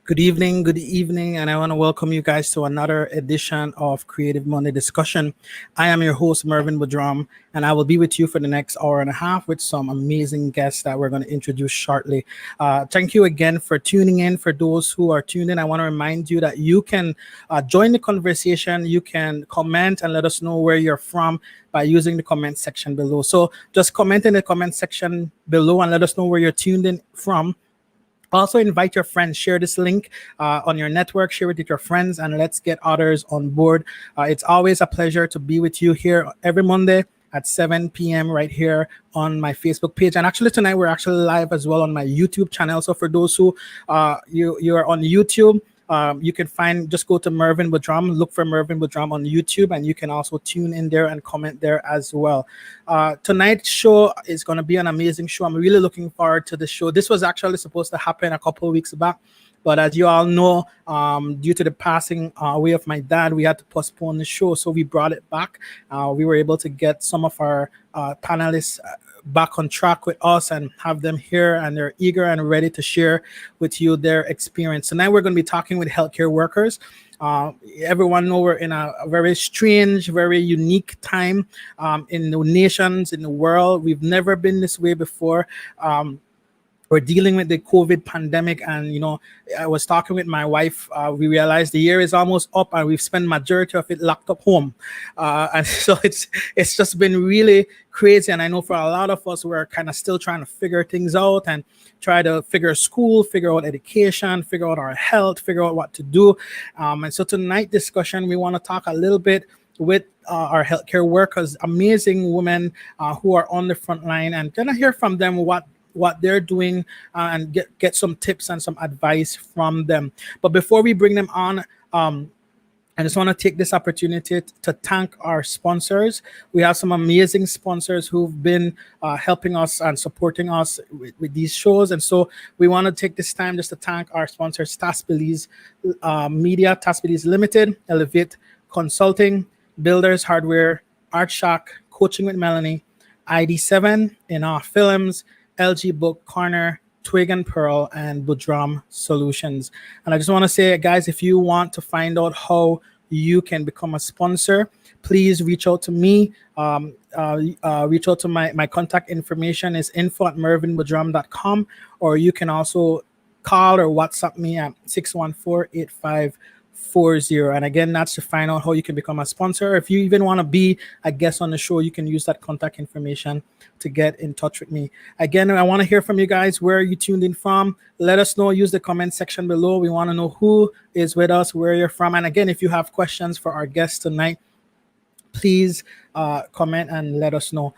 Good evening, and I want to welcome you guys to another edition of Creative Monday Discussion. I am your host, Mervin Boudram, and I will be with you for the next hour and a half with some amazing guests that we're going to introduce shortly. Thank you again for tuning in. For those who are tuned in, I want to remind you that you can join the conversation. You can comment and let us know where you're from by using the comment section below. So just comment in the comment section below and let us know where you're tuned in from. Also, invite your friends, share this link on your network, share it with your friends, and let's get others on board. It's always a pleasure to be with you here every Monday at 7 p.m. right here on my Facebook page. And actually tonight we're actually live as well on my YouTube channel. So for those who you are on YouTube, you can just go to Mervin Boudram, look for Mervin Boudram on YouTube, and you can also tune in there and comment there as well. Tonight's show is going to be an amazing show. I'm really looking forward to the show. This was actually supposed to happen a couple of weeks back, but as you all know, due to the passing away of my dad, we had to postpone the show. So we brought it back. We were able to get some of our panelists back on track with us and have them here, and they're eager and ready to share with you their experience. Tonight we're going to be talking with healthcare workers. Everyone know we're in a very strange, very unique time in the nations, in the world. We've never been this way before. We're dealing with the COVID pandemic, and I was talking with my wife. We realized the year is almost up, and we've spent majority of it locked up home, and so it's just been really crazy. And I know for a lot of us, we're kind of still trying to figure things out and try to figure school, figure out education, figure out our health, figure out what to do. And so tonight discussion, we want to talk a little bit with our healthcare workers, amazing women who are on the front line, and gonna hear from them what they're doing and get some tips and some advice from them. But before we bring them on, I just want to take this opportunity to thank our sponsors. We have some amazing sponsors who've been helping us and supporting us with these shows. And so we want to take this time just to thank our sponsors, Tas Belize Media, Tas Belize Limited, Elevate Consulting, Builders Hardware, Art Shock, Coaching with Melanie, ID7, In Our Films, LG Book Corner, Twig and Pearl, and Budram Solutions. And I just want to say, guys, if you want to find out how you can become a sponsor, please reach out to me. Reach out to my contact information is info@mervinbudram.com, or you can also call or WhatsApp me at 614-8540. And again, that's to find out how you can become a sponsor. If you even want to be a guest on the show, you can use that contact information to get in touch with me. Again, I want to hear from you guys. Where are you tuned in from? Let us know. Use the comment section below. We want to know who is with us, where you're from. And again, if you have questions for our guests tonight, please comment and let us know.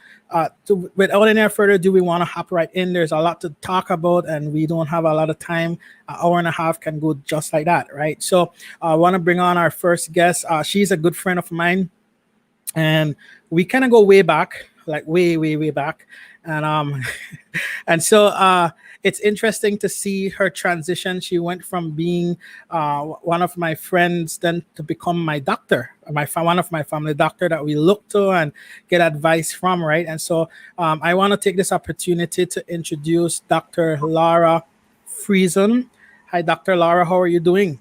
Without any further ado, we want to hop right in. There's a lot to talk about, and we don't have a lot of time. An hour and a half can go just like that, right? So I want to bring on our first guest. She's a good friend of mine, and we kind of go way back, like way back. And and so it's interesting to see her transition. She went from being one of my friends then to become my doctor, one of my family doctor that we look to and get advice from, right? And so I want to take this opportunity to introduce Dr. Laura Friesen. Hi, Dr. Laura. How are you doing?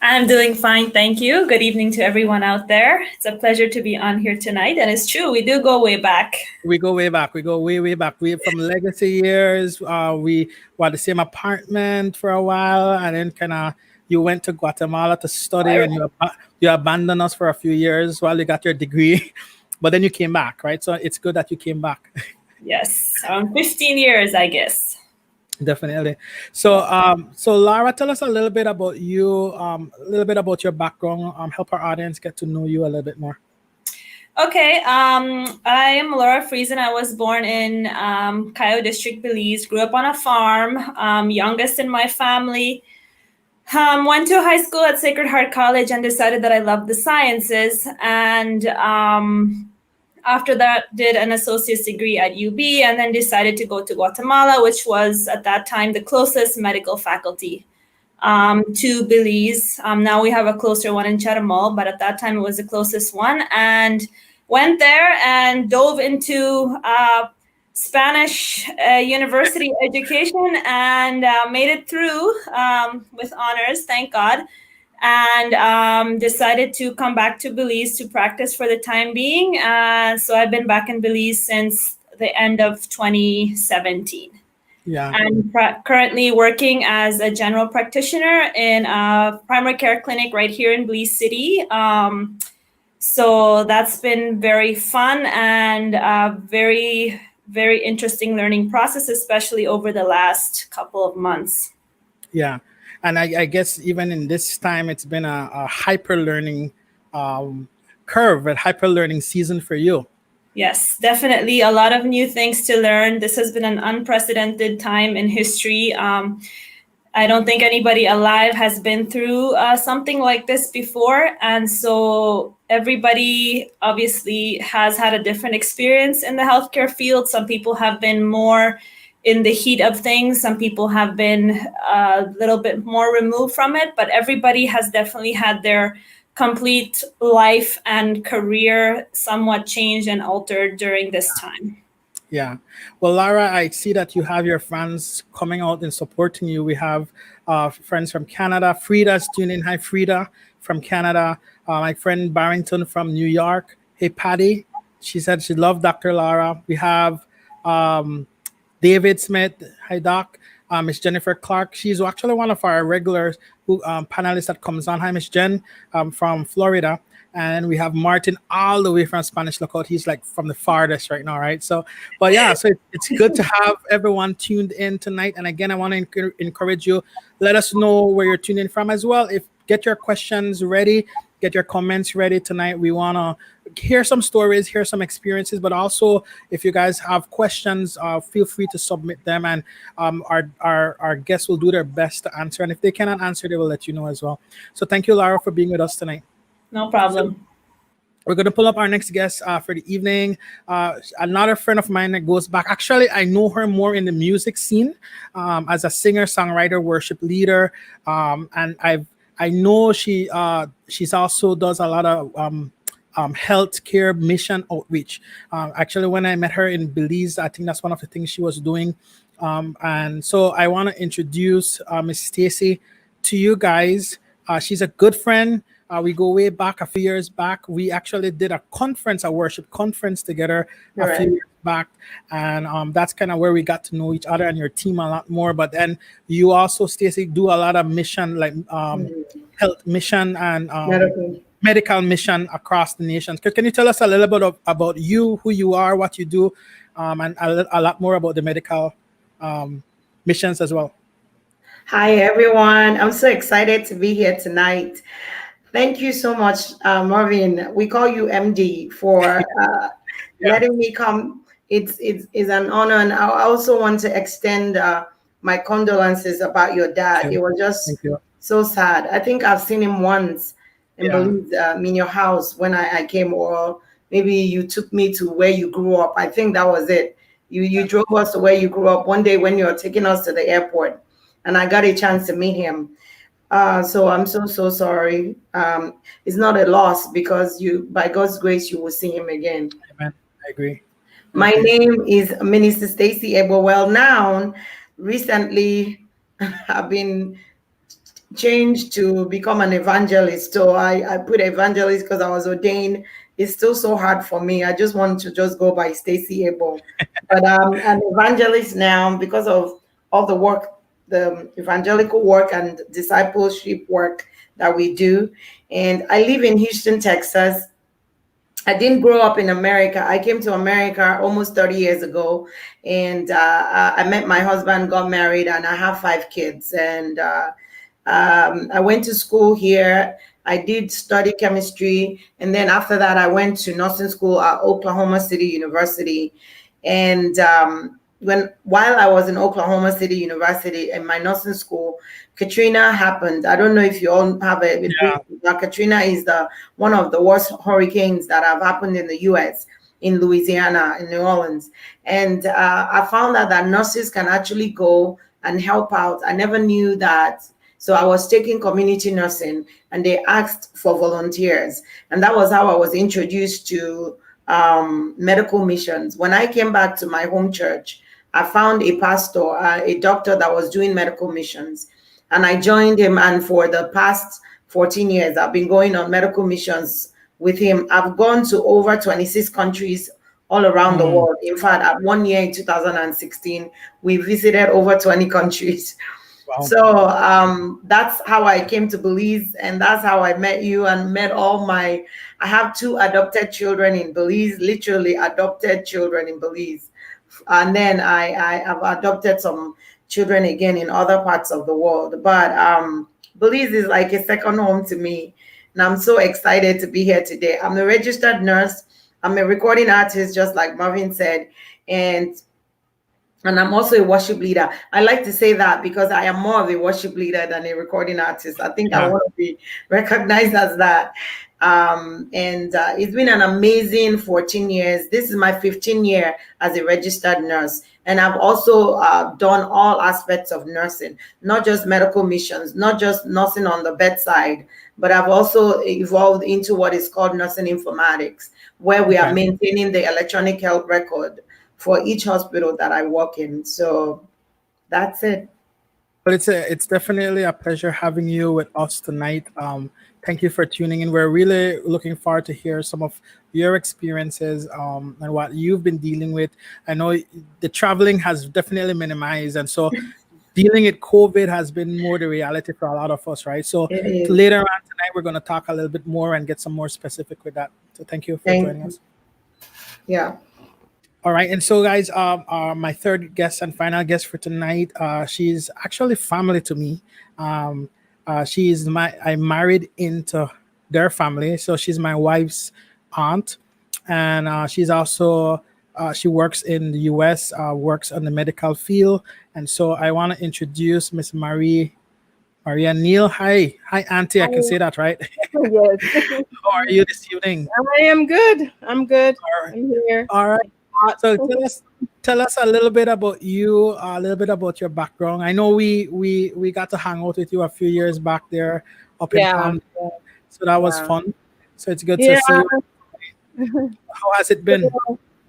I'm doing fine, thank you. Good evening to everyone out there. It's a pleasure to be on here tonight. And it's true, we do go way back. We go way back. We go way back. We from legacy years. We were at the same apartment for a while, and then kind of you went to Guatemala to study, and you abandoned us for a few years while you got your degree, but then you came back, right? So it's good that you came back. Yes, 15 years, I guess. Definitely. So, so Laura, tell us a little bit about you, a little bit about your background. Help our audience get to know you a little bit more. Okay, I am Laura Friesen. I was born in Cayo District, Belize. Grew up on a farm. Youngest in my family. Went to high school at Sacred Heart College and decided that I loved the sciences. And after that, did an associate's degree at UB, and then decided to go to Guatemala, which was at that time the closest medical faculty to Belize. Now we have a closer one in Chetumal, but at that time it was the closest one. And went there and dove into Spanish university education and made it through with honors, thank God. And decided to come back to Belize to practice for the time being. So I've been back in Belize since the end of 2017. Yeah. I'm currently working as a general practitioner in a primary care clinic right here in Belize City. So that's been very fun and very, very interesting learning process, especially over the last couple of months. Yeah. And I guess even in this time, it's been a hyper learning curve, a hyper learning season for you. Yes, definitely. A lot of new things to learn. This has been an unprecedented time in history. I don't think anybody alive has been through something like this before. And so everybody obviously has had a different experience in the healthcare field. Some people have been more in the heat of things. Some people have been a little bit more removed from it, but everybody has definitely had their complete life and career somewhat changed and altered during this time. Yeah. Well, Laura, I see that you have your friends coming out and supporting you. We have friends from Canada. Frida's tuning in. Hi, Frida from Canada. My friend Barrington from New York. Hey, Patty. She said she loved Dr. Laura. We have David Smith. Hi, Doc. Miss Jennifer Clark. She's actually one of our regular panelists that comes on. Hi, Miss Jen from Florida. And we have Martin all the way from Spanish Lookout. He's like from the farthest right now, right? So, but yeah, so it's good to have everyone tuned in tonight. And again, I want to encourage you. Let us know where you're tuning in from as well. Get your questions ready, get your comments ready tonight. We want to hear some stories, hear some experiences, but also if you guys have questions, feel free to submit them, and our guests will do their best to answer. And if they cannot answer, they will let you know as well. So thank you, Laura, for being with us tonight. No problem. So we're going to pull up our next guest for the evening. Another friend of mine that goes back. Actually, I know her more in the music scene as a singer, songwriter, worship leader, and I know she's also does a lot of healthcare mission outreach. Actually, when I met her in Belize, I think that's one of the things she was doing. And so I want to introduce Miss Stacy to you guys. She's a good friend. We go way back a few years back. We actually did a conference, a worship conference together a few Correct. years back. And that's kind of where we got to know each other and your team a lot more. But then you also, Stacy, do a lot of mission, like health mission and Medical. medical mission across the nations. Can you tell us a little bit about you, who you are, what you do, and a lot more about the medical missions as well? Hi, everyone. I'm so excited to be here tonight. Thank you so much, Marvin. We call you MD for Yeah. letting me come. It's an honor, and I also want to extend my condolences about your dad. Thank It you. was just Thank you. so sad. I think I've seen him once in Yeah. Belize, in your house when I came, or maybe you took me to where you grew up. I think that was it. You drove us to where you grew up one day when you were taking us to the airport, and I got a chance to meet him. So I'm so sorry. It's not a loss because you, by God's grace, you will see him again. Amen. I agree. I My agree. name is Minister Stacy Egbo. Well, now, recently, I've been changed to become an evangelist. So I put evangelist because I was ordained. It's still so hard for me. I just want to just go by Stacy Egbo. But I'm an evangelist now because of all the work, the evangelical work and discipleship work that we do. And I live in Houston, Texas. I didn't grow up in America. I came to America almost 30 years ago, and I met my husband, got married, and I have 5 kids. And I went to school here. I did study chemistry, and then after that, I went to nursing school at Oklahoma City University. And while I was in Oklahoma City University in my nursing school, Katrina happened. I don't know if you all have a brief, Yeah. but Katrina is the one of the worst hurricanes that have happened in the U.S. in Louisiana, in New Orleans. And I found out that nurses can actually go and help out. I never knew that. So I was taking community nursing, and they asked for volunteers. And that was how I was introduced to medical missions. When I came back to my home church, I found a pastor, a doctor that was doing medical missions. And I joined him. And for the past 14 years, I've been going on medical missions with him. I've gone to over 26 countries all around the world. In fact, at one year in 2016, we visited over 20 countries. Wow. So that's how I came to Belize, and that's how I met you and met all my. I have 2 adopted children in Belize, literally adopted children in Belize, and then I have adopted some children again in other parts of the world. But Belize is like a second home to me, and I'm so excited to be here today. I'm a registered nurse. I'm a recording artist, just like Marvin said, and I'm also a worship leader. I like to say that because I am more of a worship leader than a recording artist. I think I Yeah. want to be recognized as that. It's been an amazing 14 years. This is my 15th year as a registered nurse. And I've also done all aspects of nursing, not just medical missions, not just nursing on the bedside, but I've also evolved into what is called nursing informatics, where we are Okay. maintaining the electronic health record for each hospital that I work in. So that's it. But it's definitely a pleasure having you with us tonight. Thank you for tuning in. We're really looking forward to hear some of your experiences and what you've been dealing with. I know the traveling has definitely minimized, and so dealing with COVID has been more the reality for a lot of us, right? So It is. later on tonight, we're going to talk a little bit more and get some more specific with that. So thank you for Thank joining you. us. Yeah. All right, and so guys, my third guest and final guest for tonight, she's actually family to me. I'm married into their family, so she's my wife's aunt, and she's also she works in the U.S., works on the medical field, and so I want to introduce Miss Maria Neal. Hi, Auntie. I can Hi. say that, right? Yes. How are you this evening? I am good. I'm good. All right. I'm here. All right. So tell us a little bit about you, a little bit about your background. I know we got to hang out with you a few years back there up in Yeah. Palm, so that was Yeah. fun. So it's good to Yeah. see you. How has it been?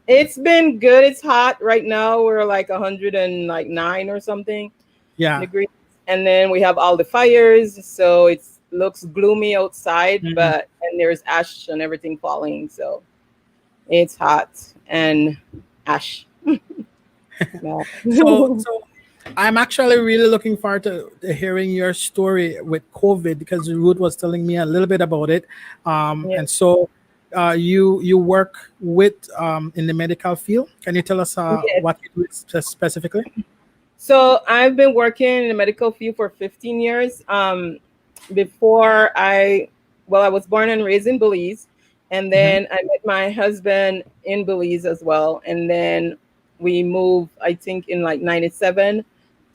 It's been good. It's hot right now. We're like 109 or something Yeah. degrees, and then we have all the fires, so it looks gloomy outside. Mhm. But and there's ash and everything falling, so it's hot and ash. Yeah. So I'm actually really looking forward to hearing your story with COVID because Ruth was telling me a little bit about it. Yeah. And so you work with in the medical field. Can you tell us Yes. what you do specifically? So I've been working in the medical field for 15 years. Before I was born and raised in Belize, and Hmm. then I met my husband in Belize as well. And then we moved, I think, in like '97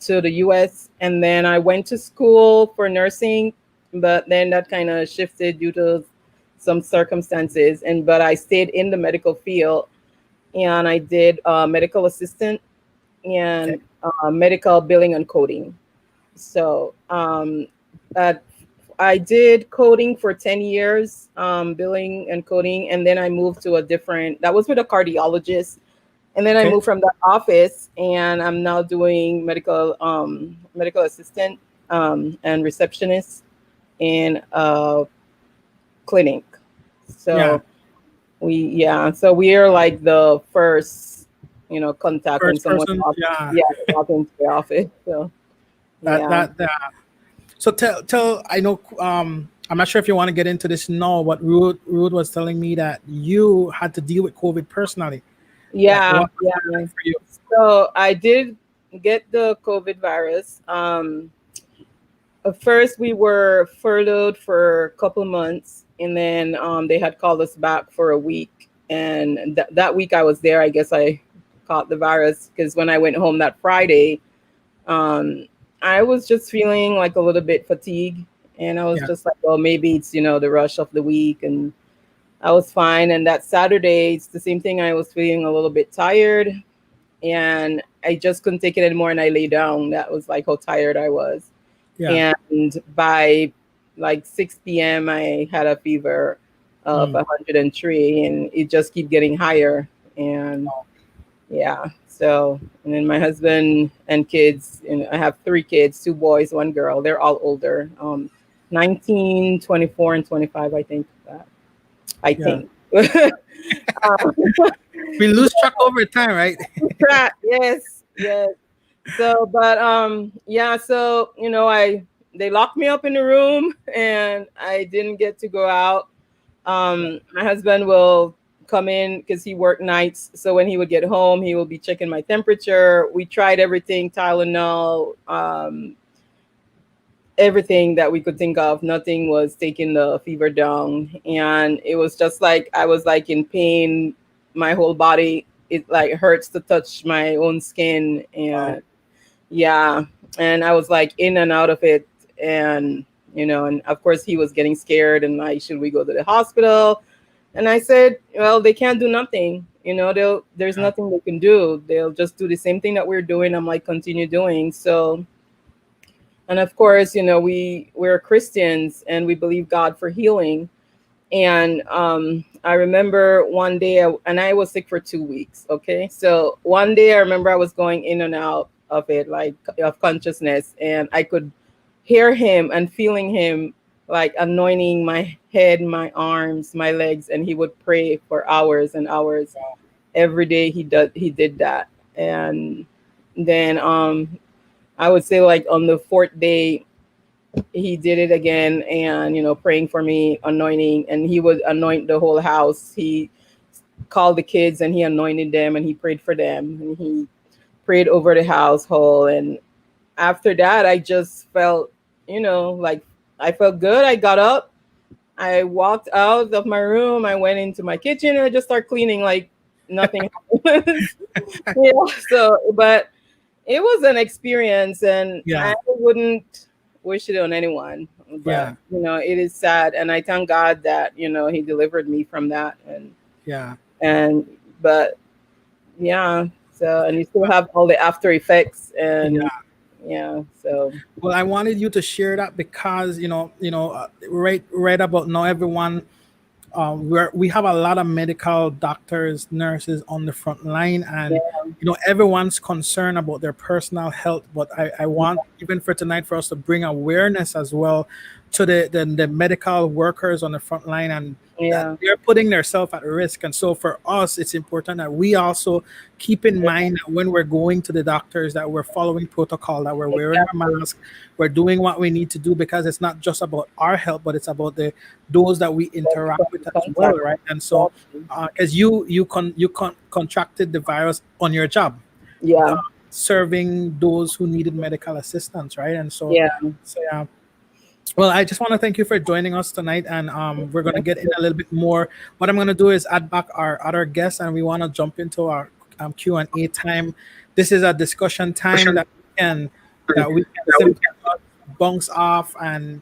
to the US. And then I went to school for nursing, but then that kind of shifted due to some circumstances. But I stayed in the medical field, and I did medical assistant Okay. and medical billing and coding. So uh, I did coding for 10 years, billing and coding, and then I moved to a different, that was with a cardiologist. And then I Okay. moved from that office, and I'm now doing medical assistant and receptionist in a clinic. Yeah. So so we are like the first, contact when First someone person. walks, Yeah. yeah, walk into the office. So That yeah. that that. So tell I know I'm not sure if you want to get into this now, but Ruth was telling me that you had to deal with COVID personally. Like Yeah, what was that yeah. like for you? So I did get the COVID virus. At first, we were furloughed for a couple months, and then they had called us back for a week. And that week I was there, I guess I caught the virus because when I went home that Friday, um, I was just feeling like a little bit fatigued. And I was Yeah. just like, well, maybe it's, the rush of the week. And I was fine. And that Saturday, it's the same thing. I was feeling a little bit tired, and I just couldn't take it anymore. And I lay down. That was like how tired I was. Yeah. And by like 6 p.m., I had a fever of Mm. 103, and it just keep getting higher. And yeah, so, and then my husband and kids, and I have three kids, two boys, one girl. They're all older, 19, 24, and 25, I think. I Yeah. think. Um, We lose track over time, right? yes, yes. So, but yeah, so they locked me up in the room, and I didn't get to go out. My husband will come in because he worked nights, so when he would get home, he will be checking my temperature. We tried everything, Tylenol, everything that we could think of. Nothing was taking the fever down, and it was just like I was like in pain. My whole body, it like hurts to touch my own skin, Wow. and yeah, and I was like in and out of it, and and of course he was getting scared and like, should we go to the hospital? And I said, well, they can't do nothing. There's Yeah. nothing they can do. They'll just do the same thing that we're doing. I'm like, continue doing. So, and of course, we're Christians and we believe God for healing. And I remember one day, and I was sick for 2 weeks. Okay, so one day I remember I was going in and out of it, like of consciousness, and I could hear him and feeling him like anointing my head, my arms, my legs, and he would pray for hours and hours every day. He did that, and then I would say like on the fourth day he did it again, and praying for me, anointing, and he would anoint the whole house. He called the kids and he anointed them, and he prayed for them, and he prayed over the household. And after that I just felt, like I felt good. I got up, I walked out of my room, I went into my kitchen, and I just started cleaning like nothing happened. Yeah, so but it was an experience, and Yeah. I wouldn't wish it on anyone. But Yeah. it is sad, and I thank God that He delivered me from that. Yeah. And but yeah, so and you still have all the after effects, Yeah. and yeah, so Well, I wanted you to share that because right about now everyone we have a lot of medical doctors, nurses on the front line, and Yeah. everyone's concerned about their personal health. But I want, even for tonight, for us to bring awareness as well to the medical workers on the front line, and that Yeah. they're putting themselves at risk. And so for us, it's important that we also keep in mind that when we're going to the doctors, that we're following protocol, that we're wearing our Exactly. mask, we're doing what we need to do, because it's not just about our health, but it's about the those that we interact with as well, Contact. right? And so, Exactly. because contracted the virus on your job, uh, Yeah. serving those who needed medical assistance, right? And so, Yeah. yeah. Well, I just want to thank you for joining us tonight, and we're going to get in a little bit more. What I'm going to do is add back our other guests, and we want to jump into our Q&A time. This is a discussion time that we can simply bounce off and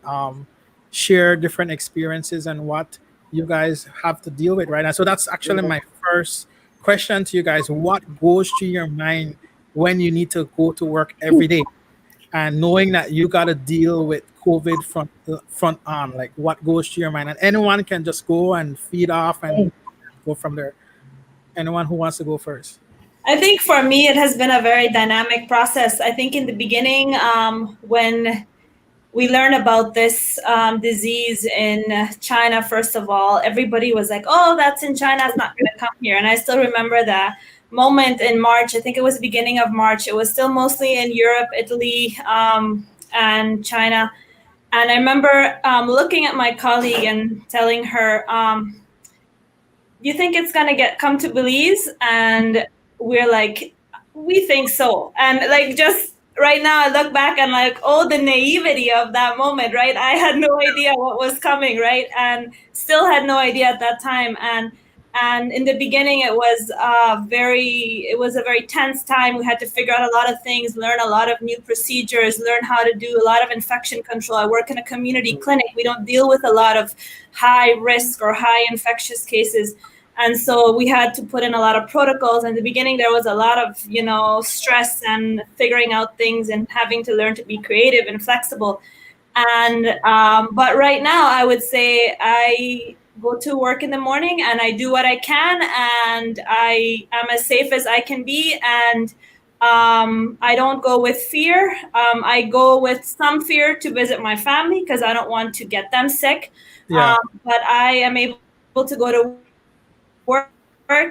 share different experiences and what you guys have to deal with right now. So that's actually my first question to you guys. What goes through your mind when you need to go to work every day, and knowing that you got to deal with COVID front on? Like, what goes through your mind? And anyone can just go and feed off and go from there. Anyone who wants to go first? I think for me, it has been a very dynamic process. I think in the beginning, when we learned about this disease in China, first of all, everybody was like, oh, that's in China, it's not going to come here. And I still remember the moment in March. I think it was the beginning of March. It was still mostly in Europe, Italy, and China. And I remember looking at my colleague and telling her, you think it's gonna come to Belize? And we're like, we think so. And like, just right now I look back and like, oh, the naivety of that moment, right? I had no idea what was coming, right? And still had no idea at that time. And in the beginning it was a very tense time. We had to figure out a lot of things, learn a lot of new procedures, learn how to do a lot of infection control. I work in a community clinic. We don't deal with a lot of high risk or high infectious cases. And so we had to put in a lot of protocols. In the beginning, there was a lot of, stress and figuring out things and having to learn to be creative and flexible. And but right now, I would say I go to work in the morning and I do what I can, and I am as safe as I can be. And I don't go with fear. I go with some fear to visit my family because I don't want to get them sick. Yeah. But I am able to go to work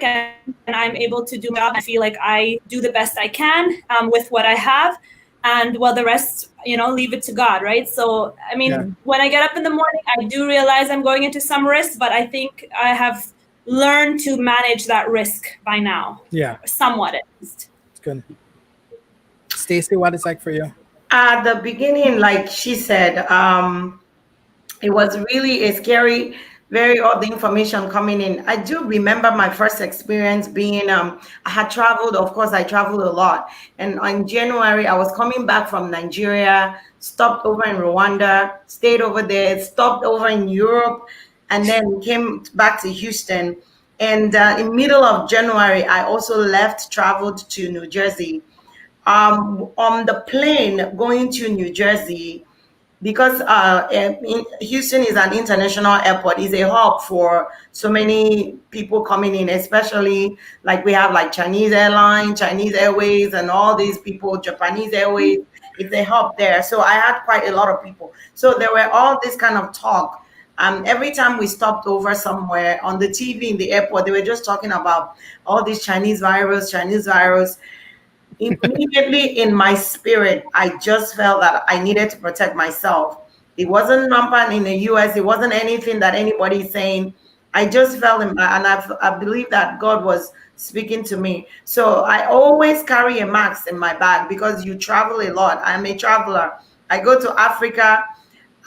and I'm able to do my job and feel like I do the best I can with what I have. And well, the rest, leave it to God, right? So, I Yeah. mean, when I get up in the morning, I do realize I'm going into some risk, but I think I have learned to manage that risk by now, Yeah. somewhat at least. It's good. Stacy, what is like for you? At the beginning, like she said, it was really a scary, very odd information coming in. I do remember my first experience being, I had traveled, of course, I traveled a lot. And in January, I was coming back from Nigeria, stopped over in Rwanda, stayed over there, stopped over in Europe, and then came back to Houston. And in middle of January, I also left, traveled to New Jersey. On the plane going to New Jersey, because Houston is an international airport, is a hub for so many people coming in, especially like we have like Chinese airlines, Chinese Airways, and all these people, Japanese Airways, it's a hub there. So I had quite a lot of people. So there were all this kind of talk. Every time we stopped over somewhere on the TV in the airport, they were just talking about all this Chinese virus, Chinese virus. Immediately in my spirit, I just felt that I needed to protect myself. It wasn't rampant in the US. It wasn't anything that anybody's saying. I just felt and I believe that God was speaking to me. So I always carry a mask in my bag because you travel a lot. I'm a traveler. I go to Africa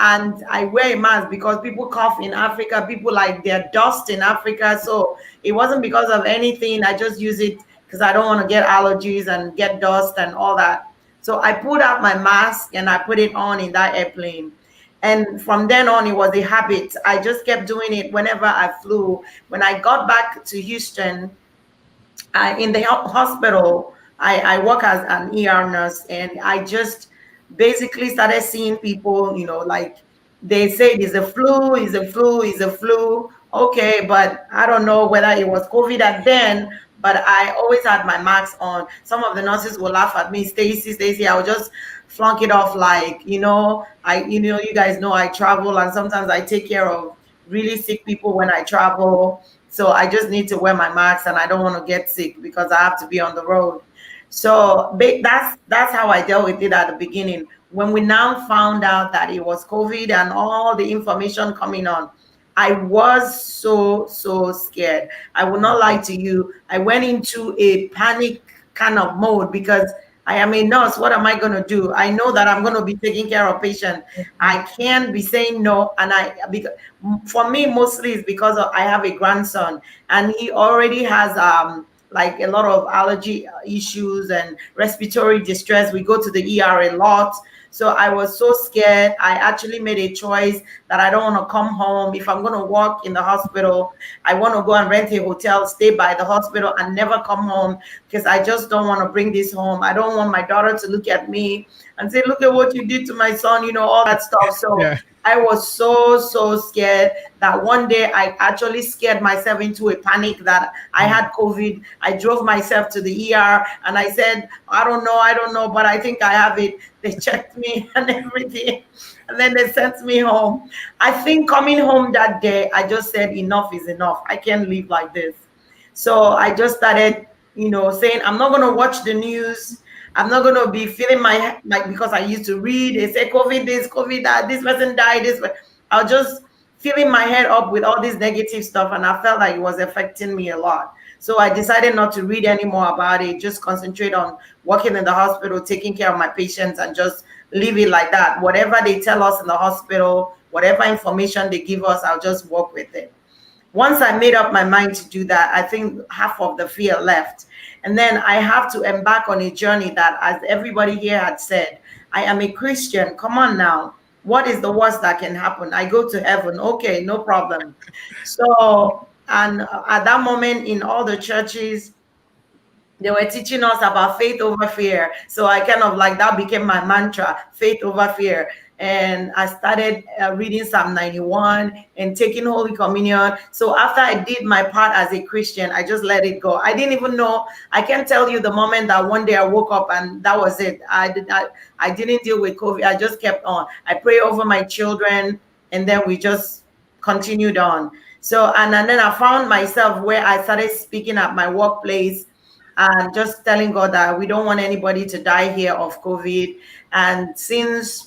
and I wear a mask because people cough in Africa. People like their dust in Africa. So it wasn't because of anything. I just use it because I don't want to get allergies and get dust and all that. So I pulled out my mask and I put it on in that airplane. And from then on, it was a habit. I just kept doing it whenever I flew. When I got back to Houston, in the hospital, I work as an ER nurse, and I just basically started seeing people, like they say it's a flu, it's a flu, it's a flu. Okay, but I don't know whether it was COVID at then, but I always had my masks on. Some of the nurses will laugh at me, Stacy, Stacy. I would just flunk it off like, you guys know I travel and sometimes I take care of really sick people when I travel. So I just need to wear my mask and I don't want to get sick because I have to be on the road. So that's how I dealt with it at the beginning. When we now found out that it was COVID and all the information coming on, I was so scared. I will not lie to you. I went into a panic kind of mode because I am a nurse. What am I going to do? I know that I'm going to be taking care of patients. I can't be saying no. And because for me, mostly it's because I have a grandson and he already has like a lot of allergy issues and respiratory distress. We go to the ER a lot. So I was so scared. I actually made a choice that I don't want to come home. If I'm going to work in the hospital, I want to go and rent a hotel, stay by the hospital, and never come home because I just don't want to bring this home. I don't want my daughter to look at me and say, look at what you did to my son, all that stuff. So Yeah. I was so scared that one day I actually scared myself into a panic that I had COVID. I drove myself to the ER and I said, I don't know, but I think I have it. They checked me and everything. And then they sent me home. I think coming home that day, I just said, enough is enough. I can't live like this. So I just started, saying, I'm not going to watch the news. I'm not going to be feeling because I used to read, they say COVID this, COVID that, this person died, I'll just filling my head up with all this negative stuff. And I felt like it was affecting me a lot. So I decided not to read anymore about it, just concentrate on working in the hospital, taking care of my patients, and just leave it like that. Whatever they tell us in the hospital, whatever information they give us, I'll just work with it. Once I made up my mind to do that, I think half of the fear left. And then I have to embark on a journey that, as everybody here had said, I am a Christian. Come on now. What is the worst that can happen? I go to heaven. Okay, no problem. So, and at that moment in all the churches, they were teaching us about faith over fear. So I kind of like that became my mantra, faith over fear. And I started reading Psalm 91 and taking Holy Communion. So after I did my part as a Christian, I just let it go. I didn't even know. I can't tell you the moment that one day I woke up and that was it. I didn't deal with COVID. I just kept on. I pray over my children, and then we just continued on. So and then I found myself where I started speaking at my workplace and just telling God that we don't want anybody to die here of COVID. And since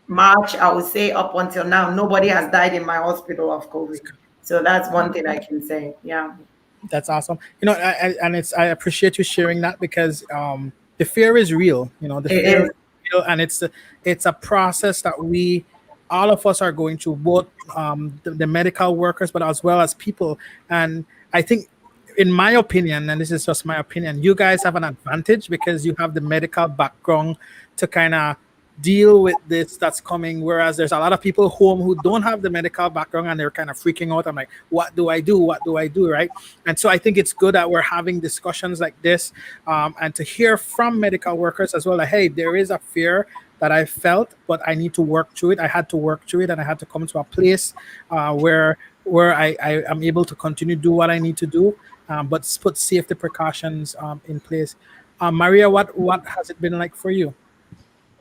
March, I would say up until now, nobody has died in my hospital of COVID. So that's one thing I can say. Yeah. That's awesome. I appreciate you sharing that because the fear is real. The It fear is. is real, and it's a process that all of us are going through, both the medical workers, but as well as people. And I think, in my opinion, and this is just my opinion, you guys have an advantage because you have the medical background to kind of deal with this that's coming, whereas there's a lot of people home who don't have the medical background and they're kind of freaking out. I'm like, what do I do, right? And so I think it's good that we're having discussions like this, and to hear from medical workers as well, like, hey, there is a fear that I felt, but I need to work through it. I had to work through it, and I had to come to a place where I am able to continue to do what I need to do, but put safety precautions in place. Maria, what has it been like for you?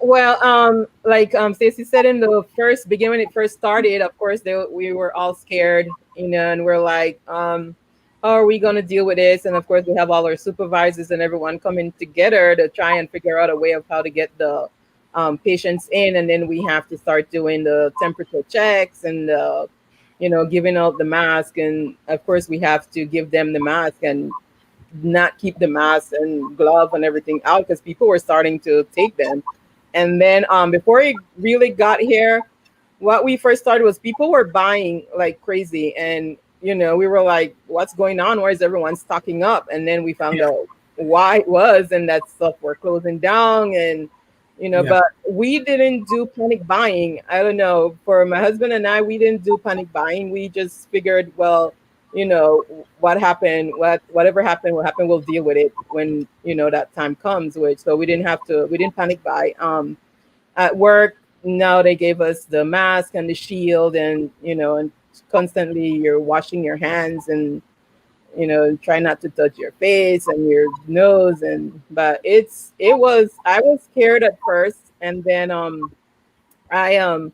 Well, like Stacy said in the first beginning when it first started, of course we were all scared, and we're like, how are we going to deal with this? And of course we have all our supervisors and everyone coming together to try and figure out a way of how to get the patients in, and then we have to start doing the temperature checks and giving out the mask, and of course we have to give them the mask and not keep the mask and glove and everything out because people were starting to take them. And then before it really got here, what we first started was people were buying like crazy. And, we were like, what's going on? Why is everyone stocking up? And then we found out why it was, and that stuff were closing down. And, but we didn't do panic buying. I don't know. For my husband and I, we didn't do panic buying. We just figured, well, what happened, whatever happened will happen, we'll deal with it when that time comes. So we didn't panic buy. At work, now they gave us the mask and the shield, and and constantly you're washing your hands, and try not to touch your face and your nose. But I was scared at first, and then I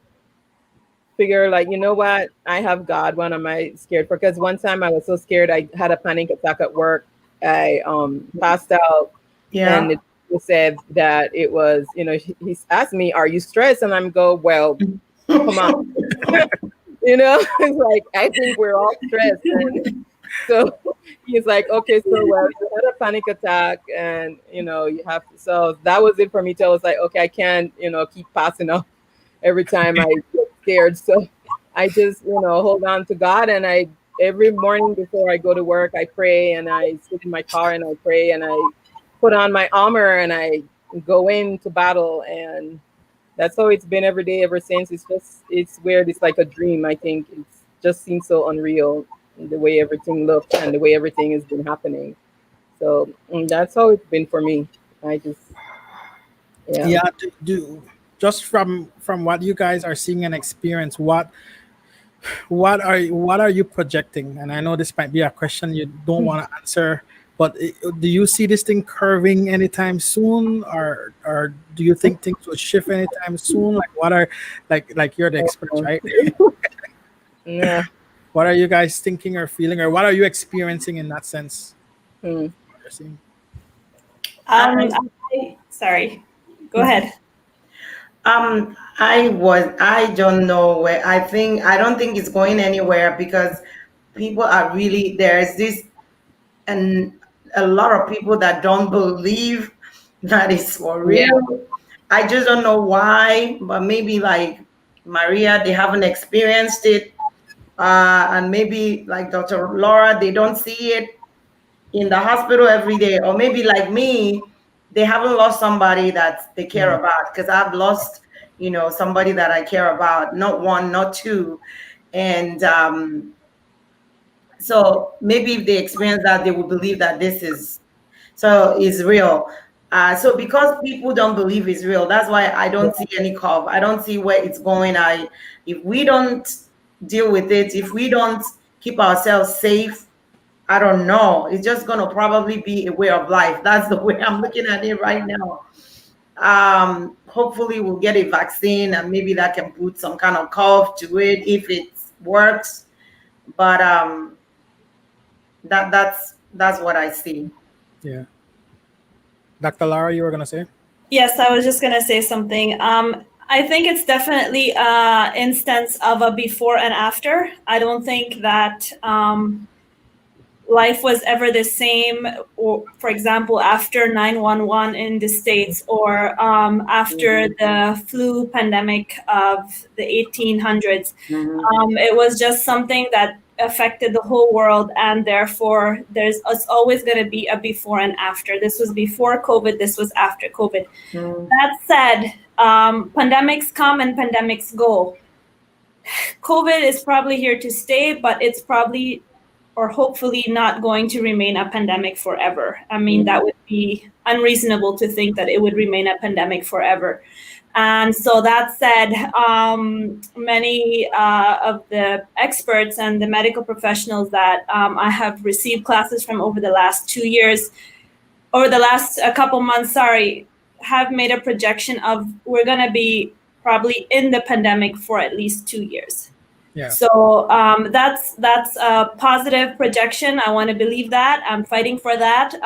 figure, like, you know what, I have God. What am I scared for? Because one time I was so scared, I had a panic attack at work. I passed out, and Yeah. it said that it was, he's asked me, are you stressed? And I'm go, well, come on. It's like, I think we're all stressed. And so he's like, okay, so, well, you had a panic attack, and you have to. So that was it for me. So I was like, okay, I can't keep passing out every time I get scared. So I just hold on to God, and I every morning before I go to work, I pray, and I sit in my car and I pray, and I put on my armor, and I go into battle. And that's how it's been every day ever since. It's weird. It's like a dream. I think it's just seems so unreal, the way everything looks and the way everything has been happening. So that's how it's been for me. I just, yeah. Yeah, just from what you guys are seeing and experience, what are you projecting? And I know this might be a question you don't want to answer, but do you see this thing curving anytime soon, or do you think things will shift anytime soon? Like, what are like you're the experts, right? Yeah. What are you guys thinking or feeling, or what are you experiencing in that sense? Mm. What you're seeing? Sorry, go ahead. I don't know where. I don't think it's going anywhere, because people are really, there's this, and a lot of people that don't believe that it's for real. I just don't know why, but maybe like Maria, they haven't experienced it. And maybe like Dr. Laura, they don't see it in the hospital every day. Or maybe like me, they haven't lost somebody that they care about, because I've lost, somebody that I care about, not one, not two. And so maybe if they experience that, they will believe that this is real. So because people don't believe it's real, that's why I don't see any curve. I don't see where it's going. If we don't deal with it, if we don't keep ourselves safe, I don't know. It's just going to probably be a way of life. That's the way I'm looking at it right now. Hopefully we'll get a vaccine, and maybe that can put some kind of curve to it if it works. But that's what I see. Yeah. Dr. Lara, you were gonna say? Yes, I was just gonna say something. I think it's definitely an instance of a before and after. I don't think that life was ever the same, or for example, after 9/11 in the States, or after the flu pandemic of the 1800s. It was just something that affected the whole world, and therefore it's always going to be a before and after. This was before COVID, this was after COVID. That said, pandemics come and pandemics go. COVID is probably here to stay, but it's probably, or hopefully, not going to remain a pandemic forever. I mean, that would be unreasonable to think that it would remain a pandemic forever. And so that said, many of the experts and the medical professionals that I have received classes from over the last 2 years, or the last couple months, have made a projection of we're going to be probably in the pandemic for at least 2 years. Yeah. So that's a positive projection. I want to believe that. I'm fighting for that.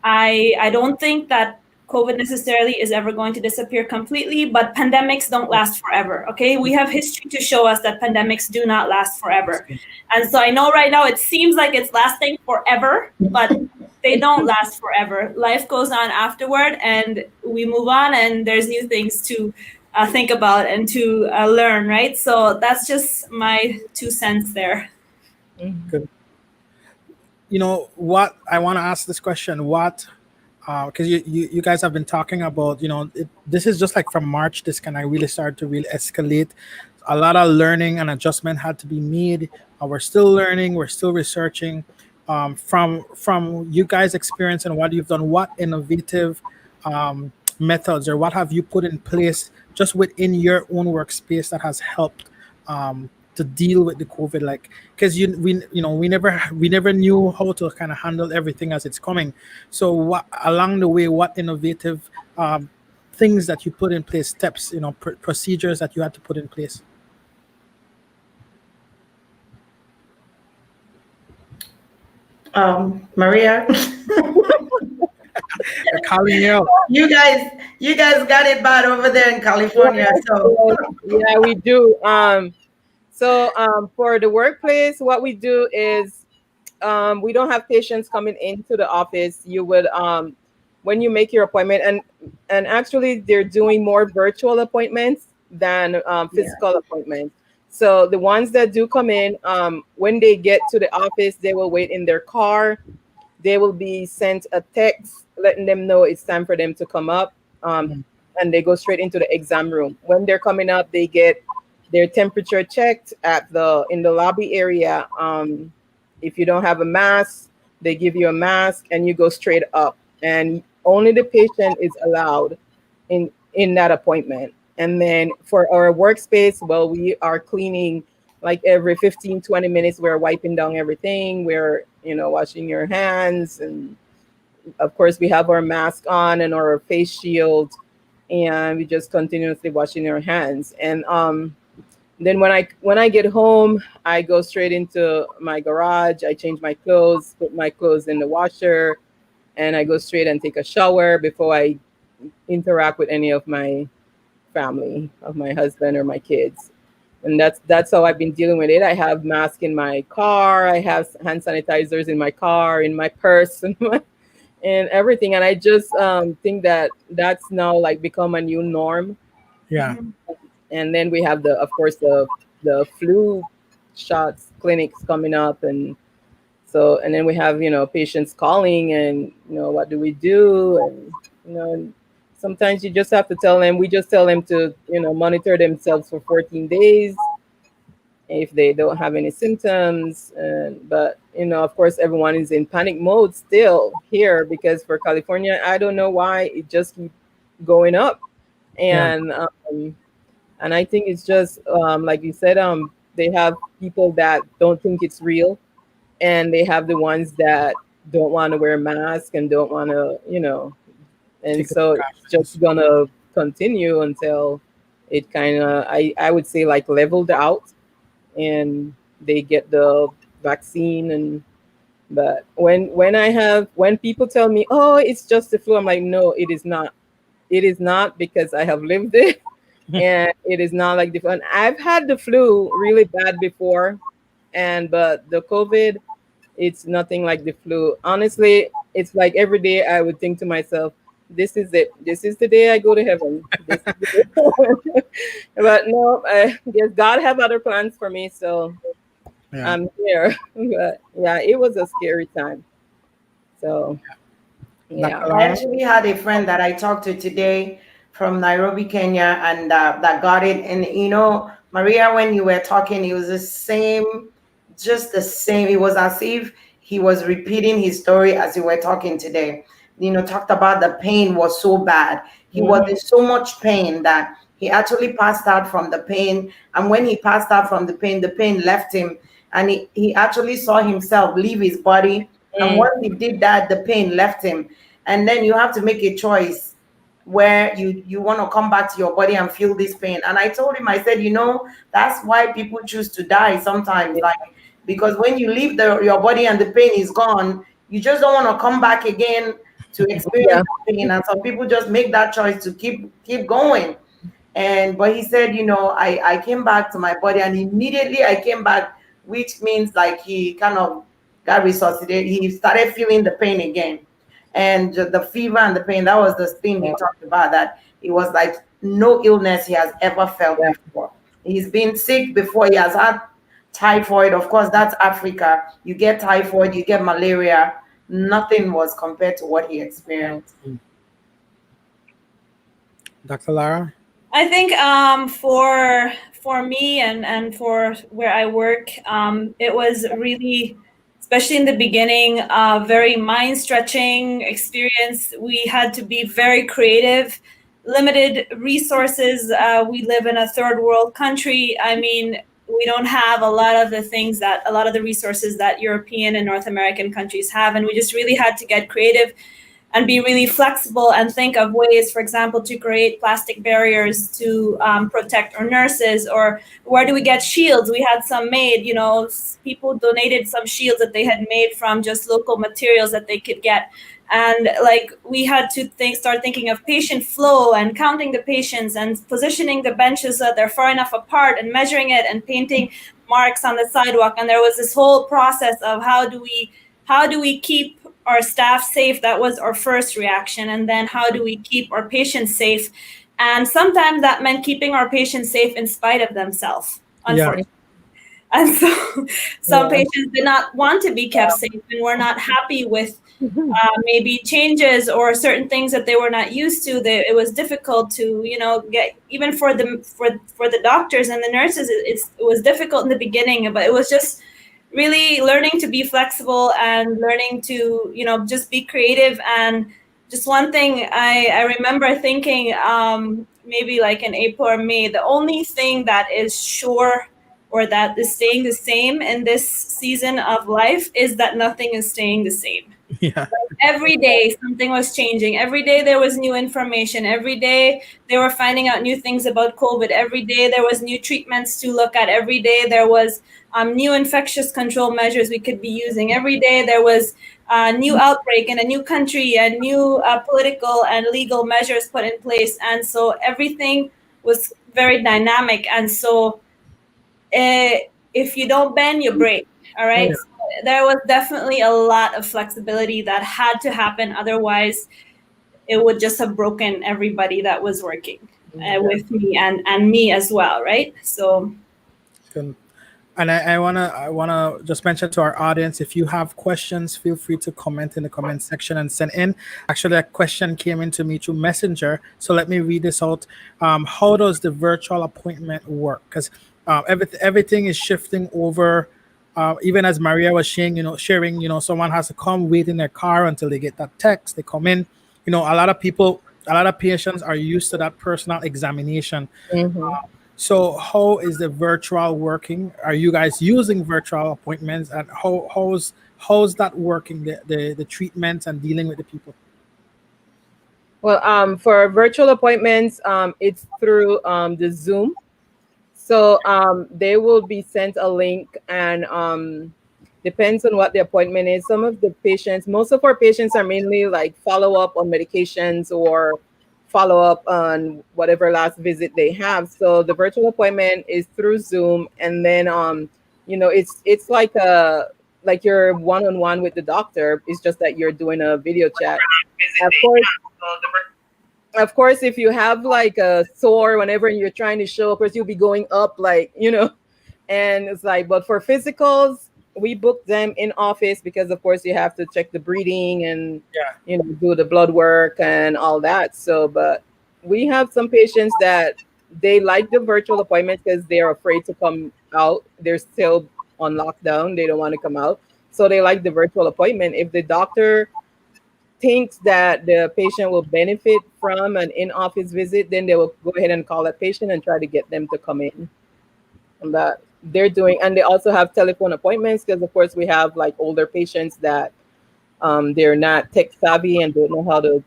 I don't think that COVID necessarily is ever going to disappear completely, but pandemics don't last forever, okay? We have history to show us that pandemics do not last forever. And so I know right now it seems like it's lasting forever, but they don't last forever. Life goes on afterward, and we move on, and there's new things to think about and to learn, right? So that's just my 2 cents there. Good. You know what? I want to ask this question. What? Because you guys have been talking about, this is just like from March, this kind of really started to really escalate. A lot of learning and adjustment had to be made. We're still learning. We're still researching. From you guys' experience and what you've done, what innovative methods or what have you put in place just within your own workspace that has helped to deal with the COVID? Like, because we never knew how to kind of handle everything as it's coming. So what along the way, what innovative things that you put in place, steps, procedures that you had to put in place? Maria. They're calling you out. You guys got it bad over there in California. So Yeah, we do. So for the workplace, what we do is we don't have patients coming into the office. You would when you make your appointment, and actually they're doing more virtual appointments than physical appointments. So the ones that do come in, when they get to the office, they will wait in their car. They will be sent a text letting them know it's time for them to come up, and they go straight into the exam room. When they're coming up, they get their temperature checked in the lobby area. If you don't have a mask, they give you a mask, and you go straight up. And only the patient is allowed in that appointment. And then for our workspace, well, we are cleaning like every 15, 20 minutes. We're wiping down everything. We're, washing your hands. And of course, we have our mask on and our face shield. And we just continuously washing our hands. And then when I get home, I go straight into my garage. I change my clothes, put my clothes in the washer, and I go straight and take a shower before I interact with any of my family, of my husband or my kids. And that's how I've been dealing with it. I have masks in my car. I have hand sanitizers in my car, in my purse, and everything. And I just think that that's now like become a new norm. Yeah. And then we have of course the flu shots clinics coming up, and then we have patients calling, and what do we do? And sometimes you just have to tell them. We just tell them to monitor themselves for 14 days if they don't have any symptoms. But of course everyone is in panic mode still here, because for California, I don't know why it just keeps going up. And and I think it's just like you said, they have people that don't think it's real, and they have the ones that don't want to wear a mask and don't want to, and so it's just gonna continue until it kind of, I would say, like leveled out, and they get the vaccine. But when people tell me, oh, it's just the flu, I'm like, no, it is not. It is not, because I have lived it. And it is not like the flu. And I've had the flu really bad before, but the COVID, it's nothing like the flu. Honestly, it's like every day I would think to myself, this is it. This is the day I go to heaven. But no, I guess God have other plans for me, so I'm here. But yeah, it was a scary time. So yeah. I actually had a friend that I talked to today from Nairobi, Kenya, and that got it. And Maria, when you were talking, it was the same, just the same. It was as if he was repeating his story as you were talking today. Talked about the pain was so bad. He was in so much pain that he actually passed out from the pain. And when he passed out from the pain left him, and he actually saw himself leave his body. And once he did that, the pain left him. And then you have to make a choice where you want to come back to your body and feel this pain. And I told him, I said, that's why people choose to die sometimes. Like, because when you leave your body and the pain is gone, you just don't want to come back again to experience the pain. And some people just make that choice to keep going. But he said, I came back to my body, and immediately I came back, which means like he kind of got resuscitated. He started feeling the pain again. And the fever and the pain, that was the thing he talked about, that it was like no illness he has ever felt before. He's been sick before. He has had typhoid. Of course, that's Africa. You get typhoid, you get malaria. Nothing was compared to what he experienced. Dr. Lara? I think for me and for where I work, it was really, especially in the beginning, very mind-stretching experience. We had to be very creative. limited resources. We live in a third world country. I mean, we don't have a lot of the resources that European and North American countries have. And we just really had to get creative and be really flexible and think of ways, for example, to create plastic barriers to protect our nurses, or where do we get shields? We had some made, people donated some shields that they had made from just local materials that they could get. And like we had to start thinking of patient flow and counting the patients and positioning the benches so that they're far enough apart and measuring it and painting marks on the sidewalk. And there was this whole process of how do we keep our staff safe? That was our first reaction. And then how do we keep our patients safe? And sometimes that meant keeping our patients safe in spite of themselves, unfortunately. And so some patients did not want to be kept safe and were not happy with maybe changes or certain things that they were not used to. It was difficult to, get, even for the doctors and the nurses, it was difficult in the beginning, but it was just really learning to be flexible and learning to, just be creative. And just one thing I remember thinking, maybe like in April or May, the only thing that is sure or that is staying the same in this season of life is that nothing is staying the same. Yeah. Every day something was changing. Every day there was new information. Every day they were finding out new things about COVID. Every day there was new treatments to look at. Every day there was new infectious control measures we could be using. Every day there was a new outbreak in a new country and new political and legal measures put in place. And so everything was very dynamic. And so if you don't bend, you break. All right. So there was definitely a lot of flexibility that had to happen. Otherwise, it would just have broken everybody that was working with me and me as well. Right. So. And I wanna just mention to our audience, if you have questions, feel free to comment in the comment section and send in. Actually, a question came into me through Messenger, so let me read this out. How does the virtual appointment work? Because everything is shifting over. Even as Maria was sharing, someone has to come, wait in their car until they get that text. They come in. A lot of patients are used to that personal examination. So how is the virtual working? Are you guys using virtual appointments, and how's that working, the treatments and dealing with the people? Well, for virtual appointments, it's through the Zoom. So they will be sent a link, and depends on what the appointment is. Most of our patients are mainly like follow up on medications or follow up on whatever last visit they have. So the virtual appointment is through Zoom, and then it's like you're one-on-one with the doctor. It's just that you're doing a video chat. Of course, if you have like a sore whenever you're trying to show, of course you'll be going up and it's like, but for physicals, we book them in office because of course you have to check the breathing and do the blood work and all that. So, but we have some patients that they like the virtual appointments because they're afraid to come out. They're still on lockdown. They don't want to come out. So they like the virtual appointment. If the doctor thinks that the patient will benefit from an in-office visit, then they will go ahead and call that patient and try to get them to come in. But they're doing, and they also have telephone appointments because of course we have like older patients that they're not tech savvy and don't know how to